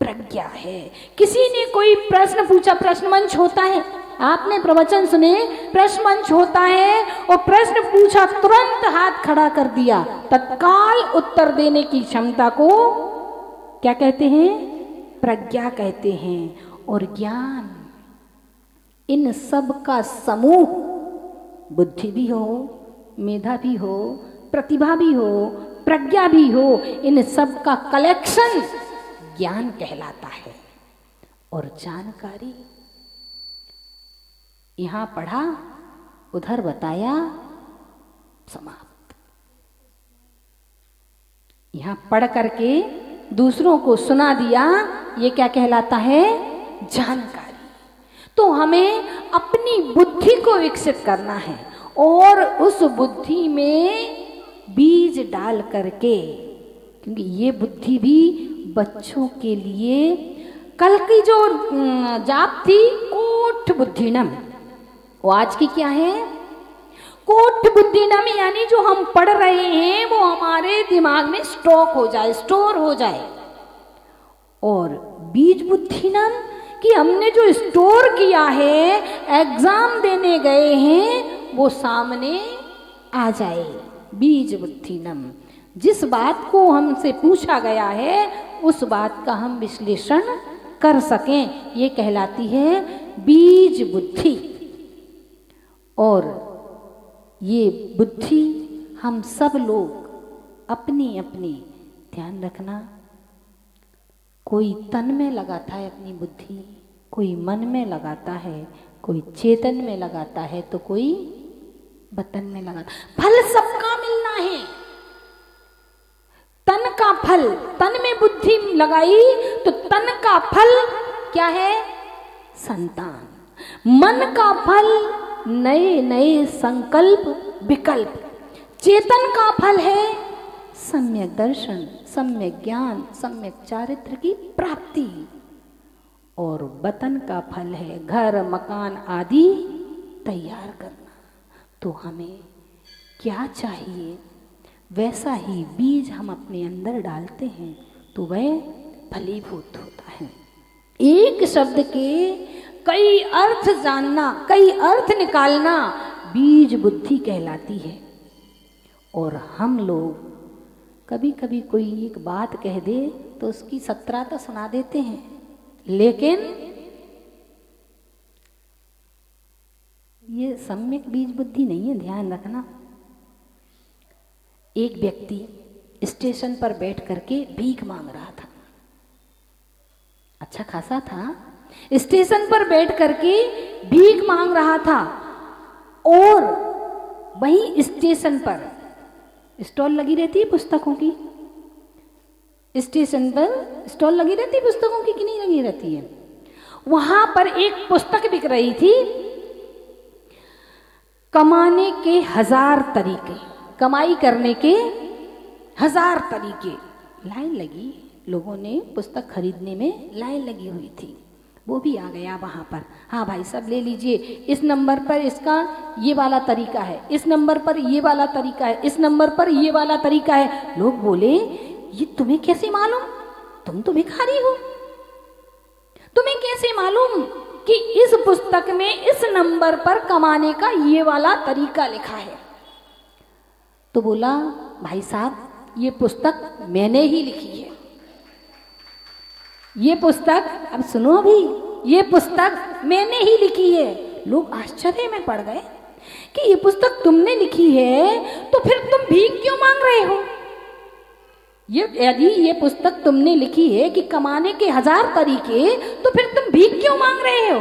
प्रज्ञा है। किसी ने कोई प्रश्न पूछा, प्रश्न मंच होता है, आपने प्रवचन सुने, प्रश्न मंच होता है, और प्रश्न पूछा तुरंत हाथ खड़ा कर दिया, तत्काल उत्तर देने की क्षमता को क्या कहते हैं? प्रज्ञा कहते हैं। और ज्ञान, इन सब का समूह, बुद्धि भी हो, मेधा भी हो, प्रतिभा भी हो, प्रज्ञा भी हो, इन सब का कलेक्शन ज्ञान कहलाता है। और जानकारी, यहां पढ़ा उधर बताया, समाप्त। यहां पढ़ करके दूसरों को सुना दिया, ये क्या कहलाता है? जानकारी। तो हमें अपनी बुद्धि को विकसित करना है और उस बुद्धि में बीज डाल करके, क्योंकि ये बुद्धि भी बच्चों के लिए, कल की जो जाप थी कोठ बुद्धिनम, वो आज की क्या है? कोठ बुद्धिनम, यानी जो हम पढ़ रहे हैं वो हमारे दिमाग में स्टॉक हो जाए, स्टोर हो जाए। और बीज बुद्धिनम, कि हमने जो स्टोर किया है, एग्जाम देने गए हैं, वो सामने आ जाए। बीज बुद्धिनम, जिस बात को हमसे पूछा गया है उस बात का हम विश्लेषण कर सकें, ये कहलाती है बीज बुद्धि। और ये बुद्धि हम सब लोग अपनी अपनी, ध्यान रखना, कोई तन में लगाता है अपनी बुद्धि, कोई मन में लगाता है, कोई चेतन में लगाता है, तो कोई बतन में लगाता। फल सबका मिलना है, तन का फल, तन में बुद्धि लगाई तो तन का फल क्या है? संतान। मन का फल नए नए संकल्प विकल्प। चेतन का फल है सम्यक दर्शन, सम्यक ज्ञान, सम्यक चारित्र की प्राप्ति। और बतन का फल है घर मकान आदि तैयार करना। तो हमें क्या चाहिए? वैसा ही बीज हम अपने अंदर डालते हैं तो वह फलीभूत होता है। एक शब्द के कई अर्थ जानना, कई अर्थ निकालना बीज बुद्धि कहलाती है। और हम लोग कभी कभी कोई एक बात कह दे तो उसकी 17 तो सुना देते हैं, लेकिन ये सम्यक बीज बुद्धि नहीं है, ध्यान रखना। एक व्यक्ति स्टेशन पर बैठ करके भीख मांग रहा था, अच्छा खासा था, स्टेशन पर बैठ करके भीख मांग रहा था। और वहीं स्टेशन पर स्टॉल लगी रहती है पुस्तकों की, स्टेशन पर स्टॉल लगी रहती है पुस्तकों की कि नहीं लगी रहती है? वहां पर एक पुस्तक बिक रही थी, कमाने के 1000 तरीके, कमाई करने के 1000 तरीके। लाइन लगी, लोगों ने पुस्तक खरीदने में लाइन लगी हुई थी। वो भी आ गया वहाँ पर। हाँ भाई सब ले लीजिए, इस नंबर पर इसका ये वाला तरीका है, इस नंबर पर ये वाला तरीका है, इस नंबर पर ये वाला तरीका है। लोग बोले ये तुम्हें कैसे मालूम, तुम तो भिखारी हो, तुम्हें कैसे मालूम कि इस पुस्तक में इस नंबर पर कमाने का ये वाला तरीका लिखा है। तो बोला भाई साहब ये पुस्तक मैंने ही लिखी है, ये पुस्तक, अब सुनो अभी, ये पुस्तक मैंने ही लिखी है। लोग आश्चर्य में पड़ गए कि ये पुस्तक तुमने लिखी है तो फिर तुम भीख क्यों मांग रहे हो। ये यदि ये पुस्तक तुमने लिखी है कि कमाने के 1000 तरीके, तो फिर तुम भीख क्यों मांग रहे हो।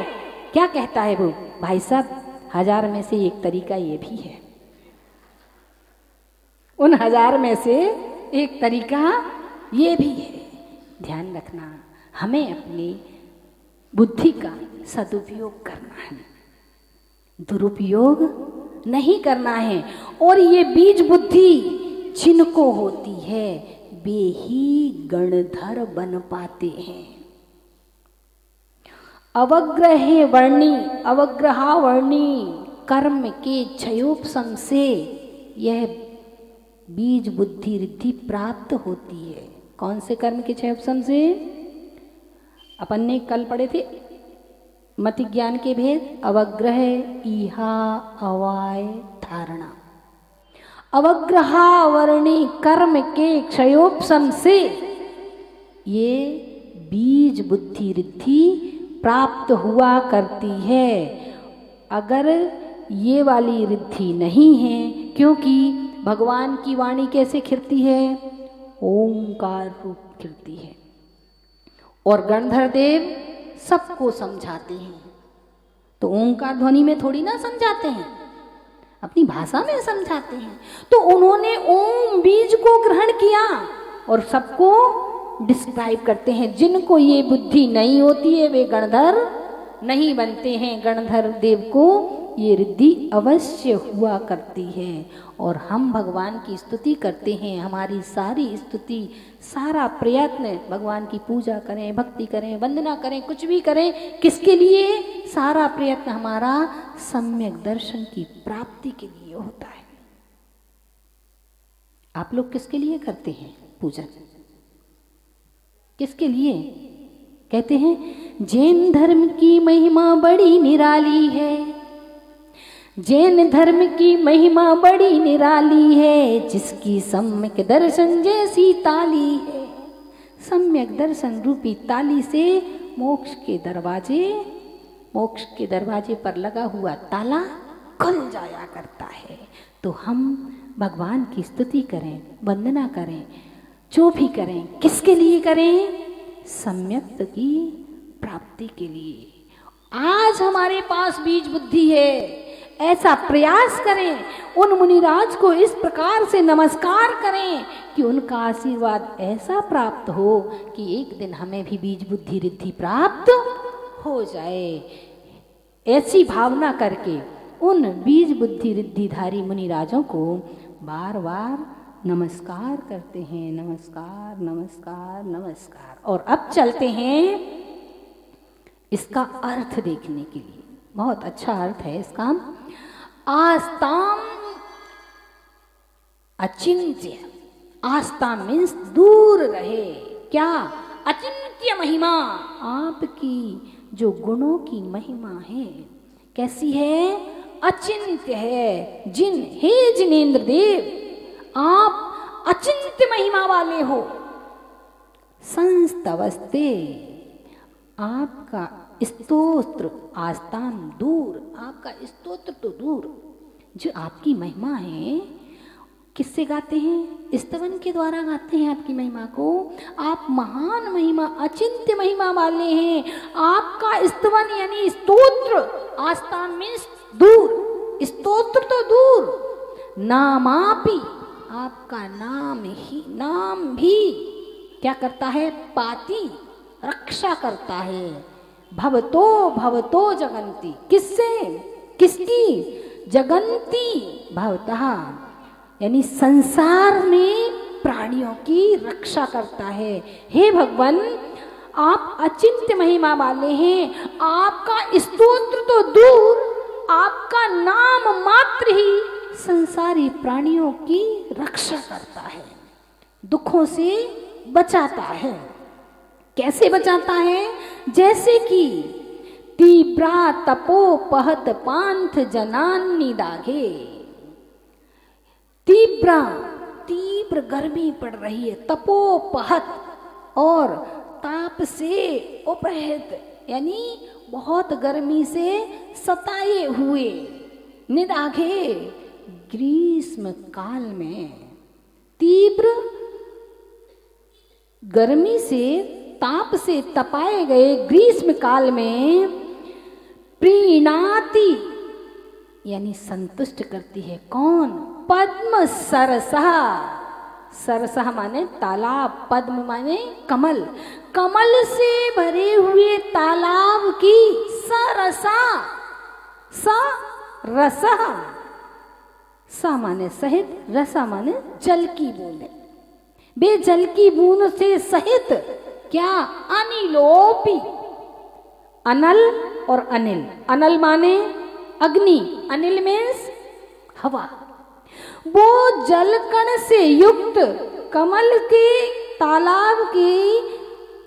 क्या कहता है वो, भाई साहब 1000 में से एक तरीका ये भी है, उन 1000 में से एक तरीका ये भी है। ध्यान रखना, हमें अपनी बुद्धि का सदुपयोग करना है, दुरुपयोग नहीं करना है। और ये बीज बुद्धि जिनको होती है वे ही गणधर बन पाते हैं। अवग्रह वर्णी, अवग्रहा वर्णी कर्म के क्षयोपशम से यह बीज बुद्धि रिद्धि प्राप्त होती है। कौन से कर्म के क्षयोपशम से, अपन ने कल पढ़े थे मति ज्ञान के भेद, अवग्रह इहा अवाय धारणा। अवग्रहावर्णी कर्म के क्षयोपशम से ये बीज बुद्धि रिद्धि प्राप्त हुआ करती है। अगर ये वाली रिद्धि नहीं है, क्योंकि भगवान की वाणी कैसे खिलती है, ओंकार रूप खिलती है। और गणधर देव सबको समझाते हैं, तो ओंकार ध्वनि में थोड़ी ना समझाते हैं, अपनी भाषा में समझाते हैं। तो उन्होंने ओम बीज को ग्रहण किया और सबको डिस्क्राइब करते हैं। जिनको ये बुद्धि नहीं होती है वे गणधर नहीं बनते हैं। गणधर देव को ये रिद्धि अवश्य हुआ करती है। और हम भगवान की स्तुति करते हैं, हमारी सारी स्तुति, सारा प्रयत्न भगवान की पूजा करें, भक्ति करें, वंदना करें, कुछ भी करें, किसके लिए, सारा प्रयत्न हमारा सम्यक दर्शन की प्राप्ति के लिए होता है। आप लोग किसके लिए करते हैं पूजन, किसके लिए कहते हैं? जैन धर्म की महिमा बड़ी निराली है, जैन धर्म की महिमा बड़ी निराली है, जिसकी सम्यक दर्शन जैसी ताली है। सम्यक दर्शन रूपी ताली से मोक्ष के दरवाजे पर लगा हुआ ताला खुल जाया करता है। तो हम भगवान की स्तुति करें, वंदना करें, जो भी करें, किसके लिए करें? सम्यक की प्राप्ति के लिए। आज हमारे पास बीज बुद्धि है, ऐसा प्रयास करें, उन मुनिराज को इस प्रकार से नमस्कार करें कि उनका आशीर्वाद ऐसा प्राप्त हो कि एक दिन हमें भी बीज बुद्धि रिद्धि प्राप्त हो जाए। ऐसी भावना करके उन बीज बुद्धि रिद्धिधारी मुनिराजों को बार बार नमस्कार करते हैं। नमस्कार नमस्कार नमस्कार। और अब चलते हैं इसका अर्थ देखने के लिए। बहुत अच्छा अर्थ है इसका। आस्ताम अचिंत्य, आस्ता मीन्स दूर रहे। क्या? अचिंत्य महिमा, आपकी जो गुणों की महिमा है कैसी है? अचिंत्य है। हे जिनेंद्र देव, आप अचिंत्य महिमा वाले हो। संस्तवस्ते, आपका स्तोत्र, आस्तान दूर, आपका स्तोत्र तो दूर, जो आपकी महिमा है किससे गाते हैं? स्तवन के द्वारा गाते हैं आपकी महिमा को। आप महान महिमा, अचिंत्य महिमा वाले हैं। आपका स्तवन यानी स्तोत्र, आस्तान मीन्स दूर, स्तोत्र तो दूर, नामापि, आपका नाम भी क्या करता है? पाती, रक्षा करता है। भवतो जगंती, किससे? किसकी? जगंती भवतः, यानी संसार में प्राणियों की रक्षा करता है। हे भगवान, आप अचिंत्य महिमा वाले हैं। आपका स्तोत्र तो दूर, आपका नाम मात्र ही संसारी प्राणियों की रक्षा करता है, दुखों से बचाता है। कैसे बचाता है? जैसे कि तीव्रा तपोपहत पांथ जनान्नी दागे। तीव्र गर्मी पड़ रही है, तपोपहत, और ताप से उपहत यानी बहुत गर्मी से सताए हुए, निदाघे ग्रीष्म काल में तीव्र गर्मी से ताप से तपाए गए ग्रीष्म काल में प्रीणाति यानी संतुष्ट करती है। कौन? पद्म सरसा। सरसा माने तालाब, पद्म माने कमल। कमल से भरे हुए तालाब की सरसा, सा रसा, सा माने सहित, रसा माने जल की बूंद। बे जल की बूंद से सहित क्या? अनिलोपी। अनल और अनिल, अनल माने अग्नि, अनिल मीन्स हवा। वो जल कण से युक्त कमल के तालाब की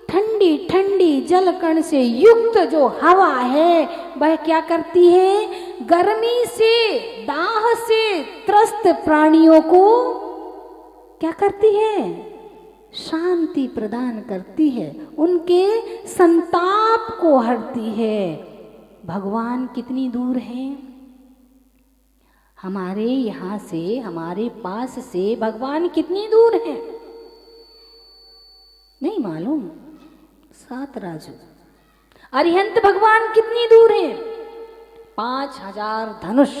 ठंडी ठंडी जल कण से युक्त जो हवा है वह क्या करती है? गर्मी से, दाह से त्रस्त प्राणियों को क्या करती है? शांति प्रदान करती है, उनके संताप को हरती है। भगवान कितनी दूर हैं? हमारे यहाँ से, हमारे पास से भगवान कितनी दूर हैं? नहीं मालूम। 7 राजू। अरिहंत भगवान कितनी दूर हैं? 5000 धनुष।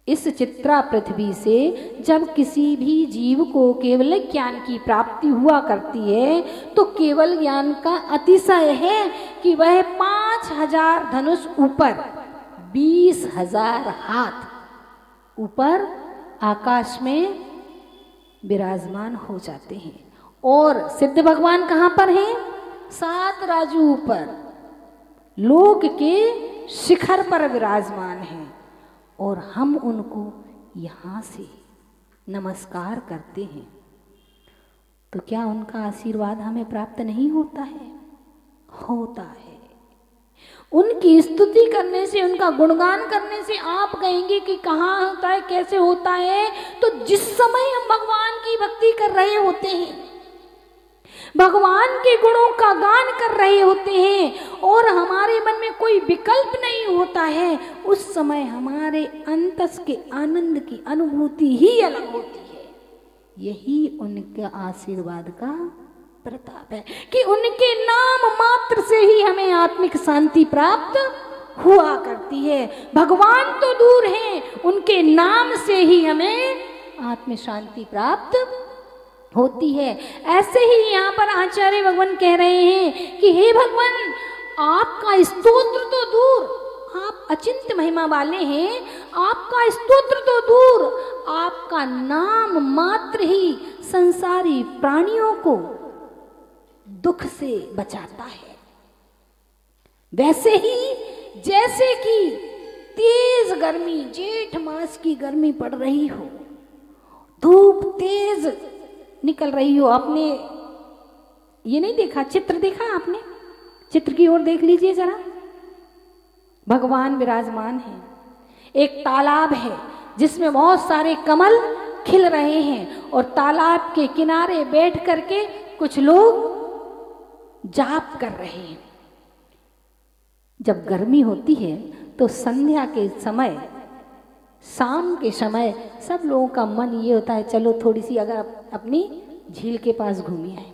इस चित्रा पृथ्वी से जब किसी भी जीव को केवल ज्ञान की प्राप्ति हुआ करती है तो केवल ज्ञान का अतिशय है कि वह 5000 धनुष ऊपर, 20,000 हाथ ऊपर आकाश में विराजमान हो जाते हैं। और सिद्ध भगवान कहाँ पर हैं? 7 राजू ऊपर लोक के शिखर पर विराजमान हैं और हम उनको यहाँ से नमस्कार करते हैं। तो क्या उनका आशीर्वाद हमें प्राप्त नहीं होता है? होता है। उनकी स्तुति करने से, उनका गुणगान करने से आप कहेंगे कि कहाँ होता है, कैसे होता है? तो जिस समय हम भगवान की भक्ति कर रहे होते हैं, भगवान के गुणों का गान कर रहे होते हैं और हमारे मन में कोई विकल्प नहीं होता है, उस समय हमारे अंतस के आनंद की अनुभूति ही अलग होती है। यही उनके आशीर्वाद का प्रताप है कि उनके नाम मात्र से ही हमें आत्मिक शांति प्राप्त हुआ करती है। भगवान तो दूर हैं, उनके नाम से ही हमें आत्म शांति प्राप्त होती है। ऐसे ही यहाँ पर आचार्य भगवान कह रहे हैं कि हे भगवान, आपका स्तोत्र तो दूर, आप अचिंत्य महिमा वाले हैं, आपका स्तोत्र तो दूर, आपका नाम मात्र ही संसारी प्राणियों को दुख से बचाता है। वैसे ही जैसे कि तेज गर्मी, जेठ मास की गर्मी पड़ रही हो, धूप तेज निकल रही हो। आपने ये नहीं देखा? चित्र देखा आपने? चित्र की ओर देख लीजिए जरा। भगवान विराजमान हैं, एक तालाब है जिसमें बहुत सारे कमल खिल रहे हैं और तालाब के किनारे बैठ करके कुछ लोग जाप कर रहे हैं। जब गर्मी होती है तो संध्या के समय, शाम के समय सब लोगों का मन ये होता है चलो थोड़ी सी अगर अपनी झील के पास घूमी आए।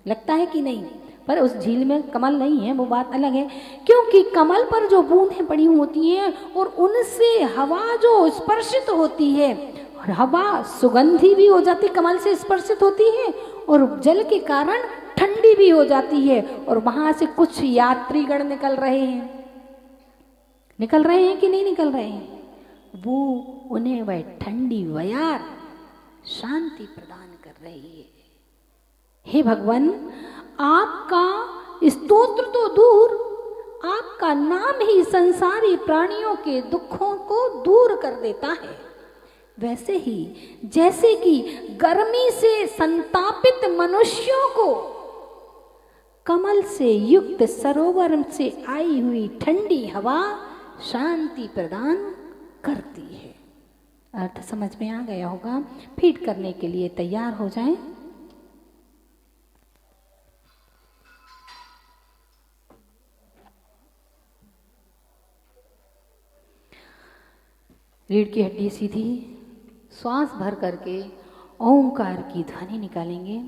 लगता है कि नहीं? पर उस झील में कमल नहीं है, वो बात अलग है, क्योंकि कमल पर जो बूंदें पड़ी होती हैं और उनसे हवा जो स्पर्शित होती है, और हवा सुगंधी भी हो जाती, कमल से स्पर्शित होती है और जल के कारण ठंडी भी हो जाती है। और वहां से कुछ यात्रीगण निकल रहे हैं कि नहीं निकल रहे हैं? वो उन्हें वह ठंडी वयार शांति प्रदान कर रही है। हे भगवान, आपका स्तोत्र तो दूर, आपका नाम ही संसारी प्राणियों के दुखों को दूर कर देता है। वैसे ही जैसे कि गर्मी से संतापित मनुष्यों को कमल से युक्त सरोवर से आई हुई ठंडी हवा शांति प्रदान करती है। अर्थ समझ में आ गया होगा। फीड करने के लिए तैयार हो जाएं। रीढ़ की हड्डी सीधी, श्वास भर करके ओंकार की ध्वनि निकालेंगे।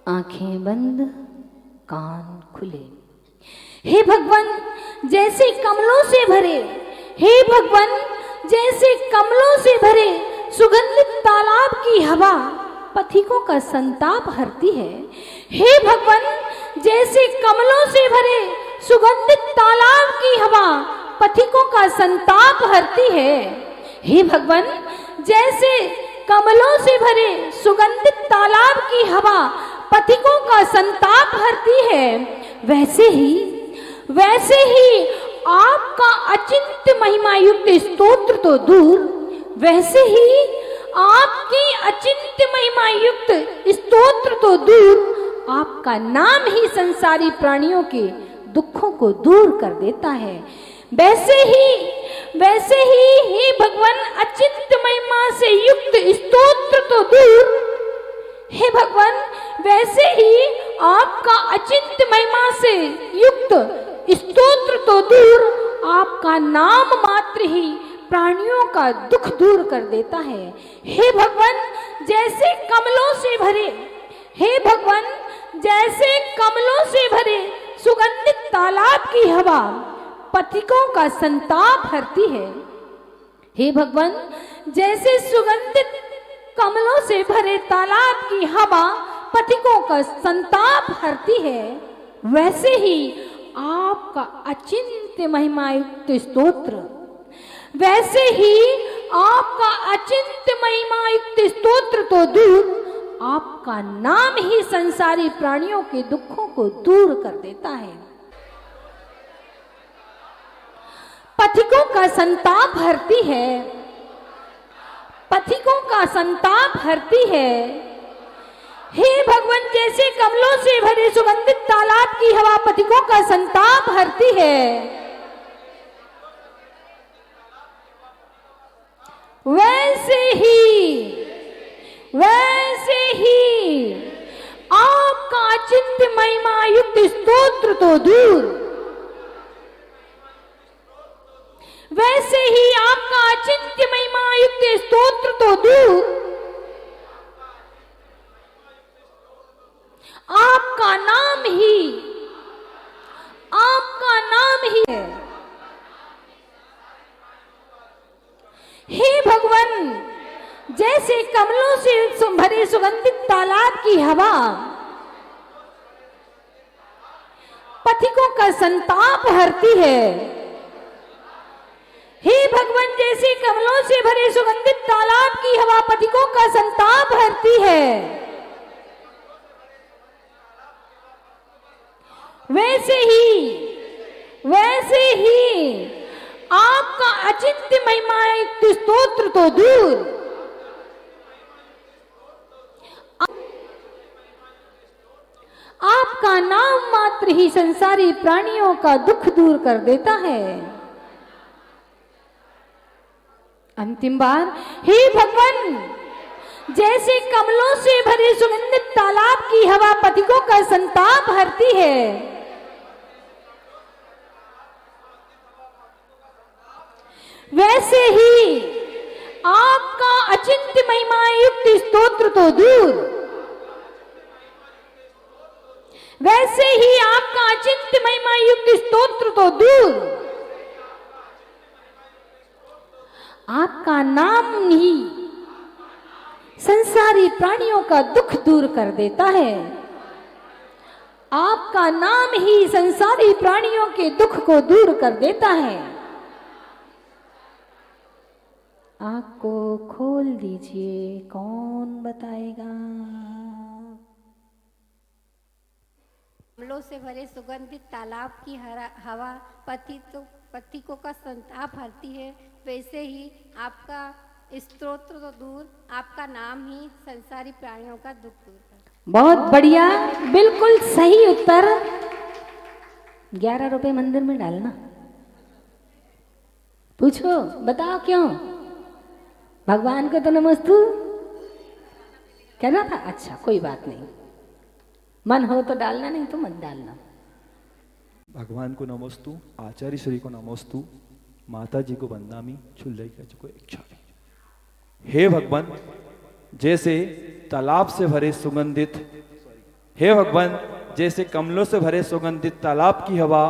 आंखें बंद, कान खुले। हे भगवान, जैसे कमलों से भरे, हे भगवान, जैसे कमलों से भरे सुगंधित तालाब की हवा पथिकों का संताप हरती है। हे भगवान, जैसे कमलों से भरे सुगंधित तालाब की हवा पथिकों का संताप हरती है। हे भगवान, जैसे कमलों से भरे सुगंधित तालाब की हवा पथिकों का संताप हरती है, वैसे ही आपका अचिंत्य महिमा युक्त स्तोत्र तो दूर, वैसे ही आपकी अचिंत्य महिमा युक्त स्तोत्र तो दूर, आपका नाम ही संसारी प्राणियों के दुखों को दूर कर देता है। वैसे ही हे भगवान, अचिंत्य महिमा से युक्त स्तोत्र तो दूर, हे भगवान, वैसे ही आपका अचिंत्य महिमा से युक्त स्तोत्र तो दूर, आपका नाम मात्र ही प्राणियों का दुख दूर कर देता है। हे भगवान, जैसे कमलों से भरे, हे भगवान, जैसे कमलों से भरे सुगंधित तालाब की हवा पथिकों का संताप हरती है। हे भगवान, जैसे सुगंधित कमलों से भरे तालाब की हवा पथिकों का संताप हरती है, वैसे ही आपका अचिंत्य महिमायुक्त स्तोत्र, वैसे ही आपका अचिंत्य महिमायुक्त स्तोत्र तो दूर, आपका नाम ही संसारी प्राणियों के दुखों को दूर कर देता है। पथिकों का संताप हरती है, पथिकों का संताप हरती है। हे भगवान, जैसे कमलों से भरे सुगंधित तालाब की हवा पथिकों का संताप हरती है, वैसे ही आपका अचिंत्य महिमा युक्त स्तोत्र तो दूर, वैसे ही आपका अचिंत्य महिमा युक्त स्तोत्र तो दूर, आपका नाम ही है। हे भगवान, जैसे कमलों से की हवा पथिकों का संताप हरती है। हे भगवान, जैसे कमलों से भरे सुगंधित तालाब की हवा पथिकों का संताप हरती है, वैसे ही आपका अचिंत्य महिमा युक्त स्तोत्र तो दूर, आपका नाम मात्र ही संसारी प्राणियों का दुख दूर कर देता है। अंतिम बार, हे भगवान, जैसे कमलों से भरे सुगंधित तालाब की हवा पथिकों का संताप हरती है, वैसे ही आपका अचिंत्य महिमा युक्त स्तोत्र तो दूर, वैसे ही आपका अचिंत्य महिमा युक्त स्तोत्र तो दूर, आपका नाम ही संसारी प्राणियों का दुख दूर कर देता है। आपका नाम ही संसारी प्राणियों के दुख को दूर कर देता है। आँख को खोल दीजिए, कौन बताएगा? कमलों से भरे सुगंधित तालाब की हवा पथिकों का संताप हरती है, वैसे ही आपका स्तोत्र तो दूर, आपका नाम ही संसारी प्राणियों का दुख दूर करता है। बहुत बढ़िया, बिल्कुल सही उत्तर। 11 रुपए मंदिर में डालना। पूछो, बताओ क्यों? भगवान को तो नमस्तु कहना था। अच्छा, कोई बात नहीं, मन हो तो डालना, नहीं तो मत डालना। भगवान को नमस्तु, आचार्य श्री को नमस्तु, माता जी को वंदामी, छुल्लई को इच्छामी। हे भगवान, जैसे तालाब से भरे सुगंधित, हे भगवान, जैसे कमलों से भरे सुगंधित तालाब की हवा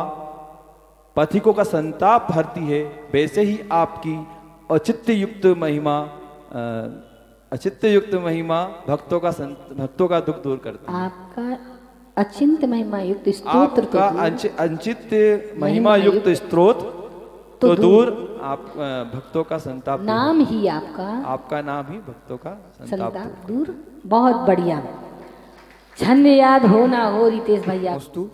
पथिकों का संताप भरती है, वैसे ही आपकी औचित्य युक्त महिमा भक्तों का दुख दूर करती है। आपका अचिंत्य महिमा युक्त स्तोत्र, आपका अंचित्य महिमा युक्त स्त्रोत तो दूर, आप भक्तों का संताप, नाम ही आपका नाम ही भक्तों का संताप दूर। बहुत बढ़िया, छंद याद हो ना हो रितेश भैया। नमस्तु,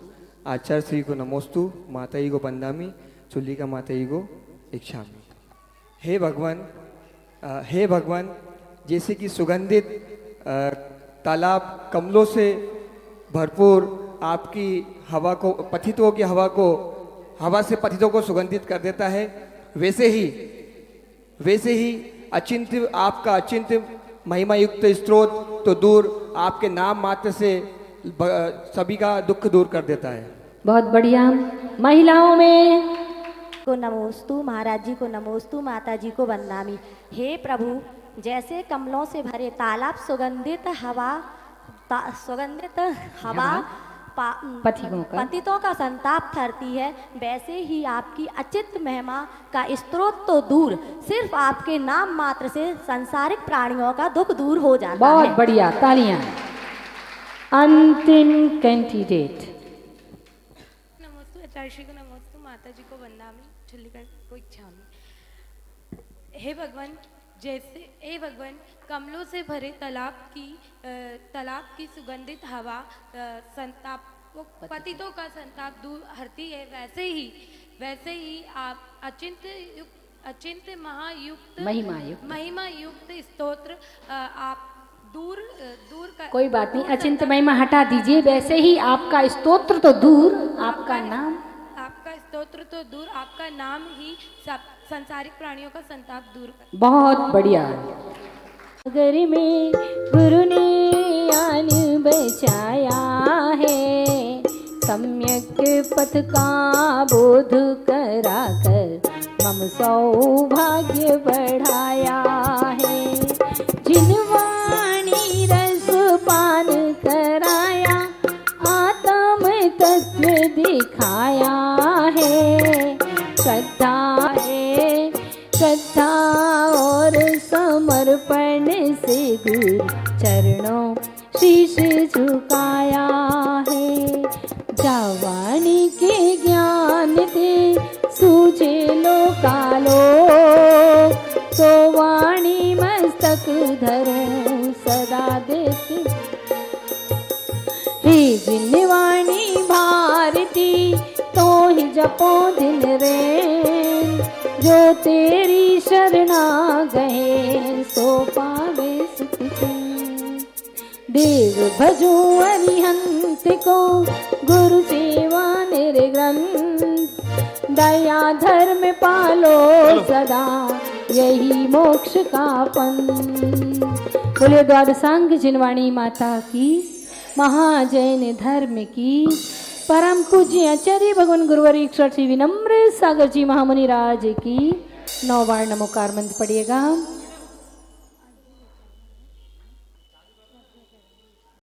आचार्य श्री को नमोस्तु, माता जी को वंदामी, चुल्लिका माता जी को इच्छामी। हे भगवान, जैसे कि सुगंधित तालाब कमलों से भरपूर आपकी हवा को, पतितों की हवा से पतितों को सुगंधित कर देता है, वैसे ही आपका अचिंत्य महिमा युक्त स्त्रोत तो दूर, आपके नाम मात्र से सभी का दुख दूर कर देता है। बहुत बढ़िया। महिलाओं में को नमोस्तु, महाराज जी को नमोस्तु, माता जी को वंदामी। हे प्रभु, जैसे कमलों से भरे तालाब सुगंधित हवा पतितों का संताप ठहरती है, वैसे ही आपकी अचित महिमा का स्त्रोत तो दूर, सिर्फ आपके नाम मात्र से संसारिक प्राणियों का दुख दूर हो जाता है। बहुत बढ़िया, तालियां। अंतिम कैंडिडेट। नमोस्तु, आचार्य श्री को नमोस्तु, माता जी को वंदामी, छुल्लिका को इच्छामी। हे भगवान, कमलों से भरे तालाब की सुगंधित हवा पतितों का संताप दूर हरती है, वैसे ही आप अचिंत्य महिमा युक्त स्तोत्र आप दूर कर। कोई बात नहीं, अचिंत्य महिमा हटा दीजिए, वैसे ही आपका स्तोत्र तो दूर, आपका स्तोत्र तो दूर, आपका नाम ही संसारिक प्राणियों का संताप दूर कर। बहुत बढ़िया। अगर में गुरु ने आन बचाया है, सम्यक पथ का बोध कराकर मम सौभाग्य बढ़ाया है। जिनवाणी रस पान कराया, आत्म तत्व दिखाया है। श्रद्धा और समर्पण से गुरु चरणों शीश मेलो कालो तो वाणी मस्तक धरो सदा देती हे जिनवाणी भारती तो ही जपो दिन रे जो तेरी शरणा गए सो पावे सुख चैन। देव भजो अरिहंत को गुरु सेवा निर्ग्रंथ दया धर्म पालो सदा यही मोक्ष का पंथ। बोले द्वादशांग जिनवाणी माता की, महाजैन धर्म की, परम पूज्य आचार्य भगवान गुरुवर श्री विनम्र सागर जी महामुनि राज की। 9 बार नमोकार मंत्र पढ़िएगा।